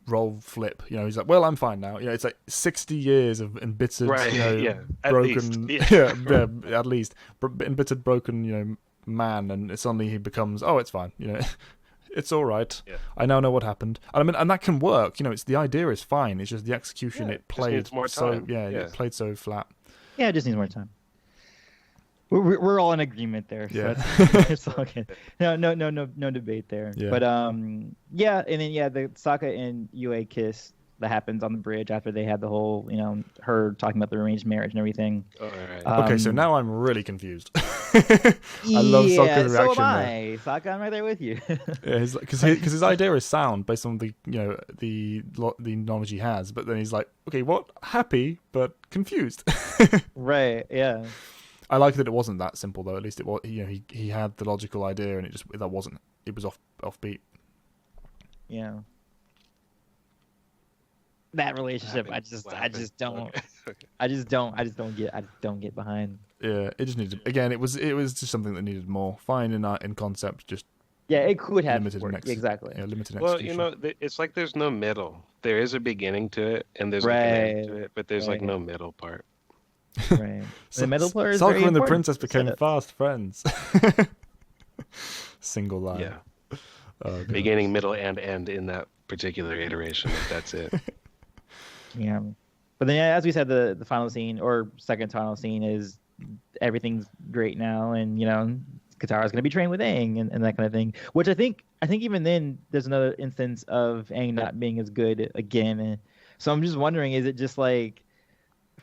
S1: role flip. He's like, "Well, I'm fine now." It's like 60 years of embittered,
S2: right? Yeah, at
S1: broken,
S2: least. Yeah.
S1: at least embittered, broken, man, and suddenly he becomes, "Oh, it's fine." It's all right.
S2: Yeah.
S1: I now know what happened. And I mean, and that can work. It's the idea is fine. It's just the execution.
S2: Yeah,
S1: it
S2: just
S1: played
S2: needs more
S1: so
S2: time.
S1: it played so flat.
S3: Yeah, it just needs more time. We're all in agreement there. So
S1: Yeah.
S3: it's all good. No debate there.
S1: Yeah.
S3: But and then the Sokka and Yue kiss that happens on the bridge after they had the whole her talking about the arranged marriage and everything.
S2: All right.
S1: Okay, so now I'm really confused. I love Sokka's reaction
S3: so am
S1: there.
S3: I. Sokka, I'm right there with you.
S1: Yeah, because his idea is sound based on the the knowledge he has, but then he's like, okay, what? Happy but confused.
S3: Right. Yeah.
S1: I like that it wasn't that simple though. At least it was. He had the logical idea, and it was offbeat.
S3: Yeah. that relationship.
S2: What
S3: I
S2: happened?
S3: just don't.
S2: Okay.
S3: I just don't get behind.
S1: Yeah, it just needed. Again, it was just something that needed more. Fine in concept, just
S3: Yeah, it could have
S1: limited in
S3: worked. Exactly.
S1: Yeah, limited
S2: Well,
S1: execution.
S2: it's like there's no middle. There is a beginning to it, and there's like an end to it, but there's like
S3: Right.
S2: no middle part.
S3: Right. The middle player is very
S1: Sokka and the
S3: important.
S1: princess became
S3: Set it.
S1: fast friends. Single line.
S2: Yeah,
S1: Oh, God.
S2: beginning, middle, and end in that particular iteration. That's it.
S3: Yeah. But then, yeah, as we said, the final scene or second final scene is everything's great now, and Katara's going to be trained with Aang and that kind of thing. Which I think even then there's another instance of Aang not being as good again. So I'm just wondering, is it just like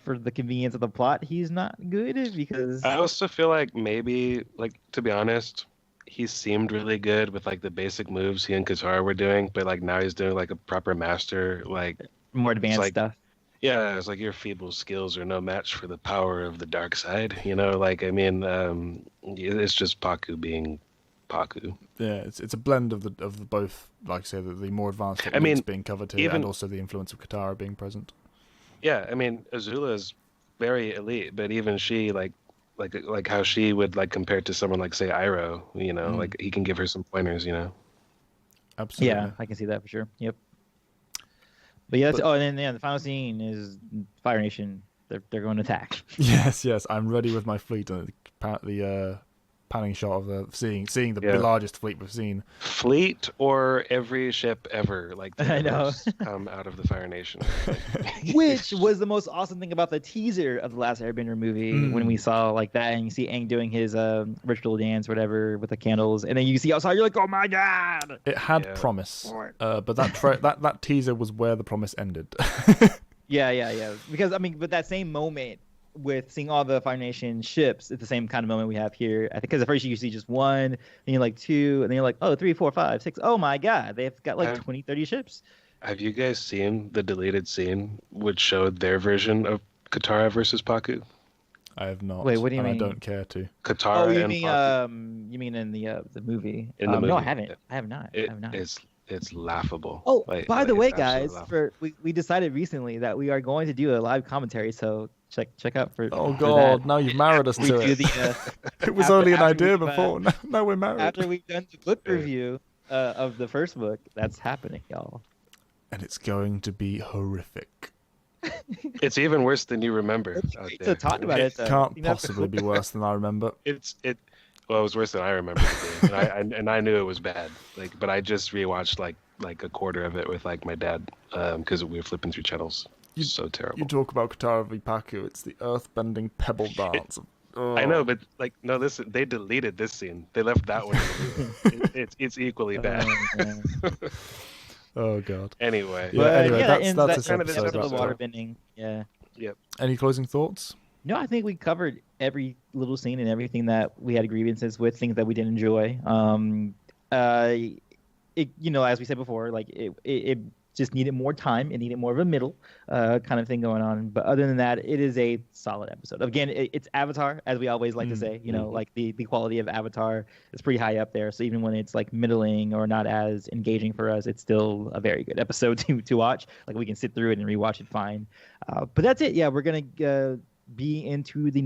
S3: for the convenience of the plot he's not good? Because
S2: I also feel like maybe, like, to be honest, he seemed really good with like the basic moves he and Katara were doing, but like now he's doing like a proper master, like.
S3: more advanced
S2: like-
S3: stuff.
S2: Yeah, it's like your feeble skills are no match for the power of the dark side. Like, I mean, it's just Pakku being Pakku.
S1: Yeah, it's a blend of the both. Like I say, the more advanced
S2: I
S1: techniques
S2: mean,
S1: being covered here,
S2: even-
S1: and also the influence of Katara being present.
S2: Yeah, I mean, Azula is very elite, but even she, like how she would like compare to someone like say Iroh, like he can give her some pointers,
S1: Absolutely.
S3: Yeah, I can see that for sure. Yep. But yeah, and then the final scene is Fire Nation. They're going to attack.
S1: Yes. I'm ready with my fleet. And the panning shot of the seeing the
S2: Yeah.
S1: largest fleet we've seen.
S2: Fleet or every ship ever, like
S3: I know.
S2: come out of the Fire Nation.
S3: Which was the most awesome thing about the teaser of the last Airbender movie when we saw like that, and you see Aang doing his ritual dance, whatever, with the candles, and then you see outside, you're like, oh my god!
S1: It had
S2: Yeah.
S1: promise, but that teaser was where the promise ended.
S3: Yeah. Because but that same moment with seeing all the Fire Nation ships, it's the same kind of moment we have here. I think because at first you see just one, then you're like two, and then you're like, oh, 3, 4, 5, 6. Oh my god, they've got like 20, 30 ships.
S2: Have you guys seen the deleted scene which showed their version of Katara versus Pakku?
S1: I have not.
S3: Wait, what do you
S1: and
S3: mean?
S1: I don't care to.
S2: Katara
S3: Oh, you
S2: and
S3: mean
S2: Pakku.
S3: you mean in the movie?
S2: In the
S3: No, I
S2: movie,
S3: haven't.
S2: yeah.
S3: I have not. I
S2: It,
S3: have not.
S2: it's laughable.
S3: Oh,
S2: Like,
S3: by the
S2: it's
S3: way,
S2: absolutely
S3: guys, we decided recently that we are going to do a live commentary, so check out for.
S1: Oh
S3: for
S1: God!
S3: that.
S1: Now you've married us
S3: We
S1: to
S3: do
S1: it.
S3: the
S1: It was
S3: after-
S1: only an
S3: after
S1: idea
S3: we've,
S1: before. Now we're married.
S3: after we've done the book
S2: Yeah.
S3: review of the first book. That's happening, y'all.
S1: And it's going to be horrific.
S2: It's even worse than you remember.
S3: It's
S2: out
S3: great
S2: there.
S3: to talk about it. though.
S1: Can't
S3: You know,
S1: possibly be worse than I remember.
S2: Well, it was worse than I remember it being, and I knew it was bad. Like, but I just rewatched like a quarter of it with like my dad because we were flipping through channels. So terrible.
S1: You talk about Katara v Pakku. It's the earth-bending pebble dance.
S2: I know, but like, no, they deleted this scene. They left that one. In the movie. It's equally bad.
S3: man.
S1: Oh God.
S2: Anyway,
S1: Yeah,
S3: But,
S1: anyway,
S3: that
S1: that's
S3: ends
S1: this
S3: that kind of
S1: episode
S3: episode of
S1: wrapped up.
S3: waterbending. Yeah.
S1: Any closing thoughts?
S3: No, I think we covered every little scene and everything that we had grievances with, things that we didn't enjoy. As we said before, like it just needed more time. It needed more of a middle kind of thing going on. But other than that, it is a solid episode. Again, it's Avatar, as we always like to say. Like the quality of Avatar is pretty high up there. So even when it's like middling or not as engaging for us, it's still a very good episode to watch. Like we can sit through it and rewatch it fine. But that's it. Yeah, we're gonna be into the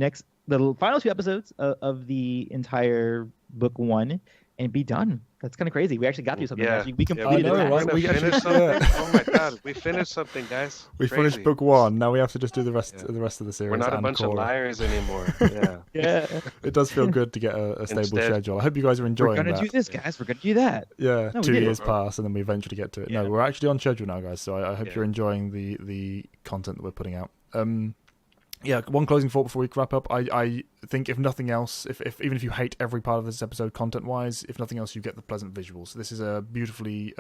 S3: final 2 episodes of the entire book 1 and be done. That's kind of crazy. We actually got through something.
S2: Yeah.
S3: We completed
S1: I know,
S3: it.
S1: right?
S2: We're gonna
S1: We
S2: finish
S1: actually-
S2: something. Oh my god, we finished something, guys.
S1: We
S2: Crazy.
S1: finished book 1. Now we have to just do the rest
S2: Yeah.
S1: of the series.
S2: We're not a
S1: and
S2: bunch of
S1: Korra.
S2: liars anymore. Yeah.
S3: Yeah.
S1: It does feel good to get a stable
S2: Instead-
S1: schedule. I hope you guys are enjoying
S3: We're gonna
S1: that.
S3: do this, guys. We're gonna do that.
S1: Yeah,
S3: No, we
S1: 2
S3: did it.
S1: years pass and then we eventually get to it.
S2: Yeah.
S1: No, we're actually on schedule now, guys. So I hope
S2: Yeah.
S1: you're enjoying the content that we're putting out. Yeah, one closing thought before we wrap up. I think if nothing else, if even if you hate every part of this episode content-wise, if nothing else, you get the pleasant visuals. This is a beautifully,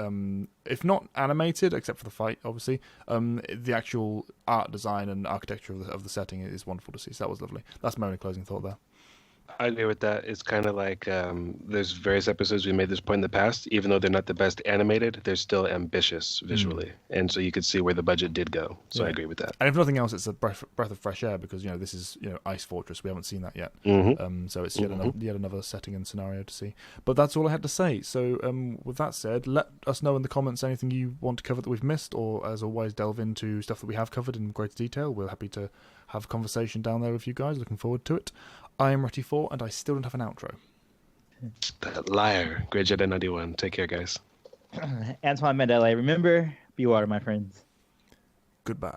S1: if not animated, except for the fight, obviously, the actual art design and architecture of the setting is wonderful to see. So that was lovely. That's my only closing thought there.
S2: I agree with that. It's kind of like there's various episodes we made this point in the past. Even though they're not the best animated, they're still ambitious visually, and so you could see where the budget did go. So I agree with that.
S1: And if nothing else, it's a breath of fresh air because this is Ice Fortress. We haven't seen that yet, so it's yet another setting and scenario to see. But that's all I had to say. So with that said, let us know in the comments anything you want to cover that we've missed, or as always, delve into stuff that we have covered in greater detail. We're happy to have a conversation down there with you guys. Looking forward to it. I am Retty 4, and I still don't have an outro.
S2: That liar. Great Jedi 91. Take care, guys.
S3: Antoine Mandela. Remember, be water, my friends.
S1: Goodbye.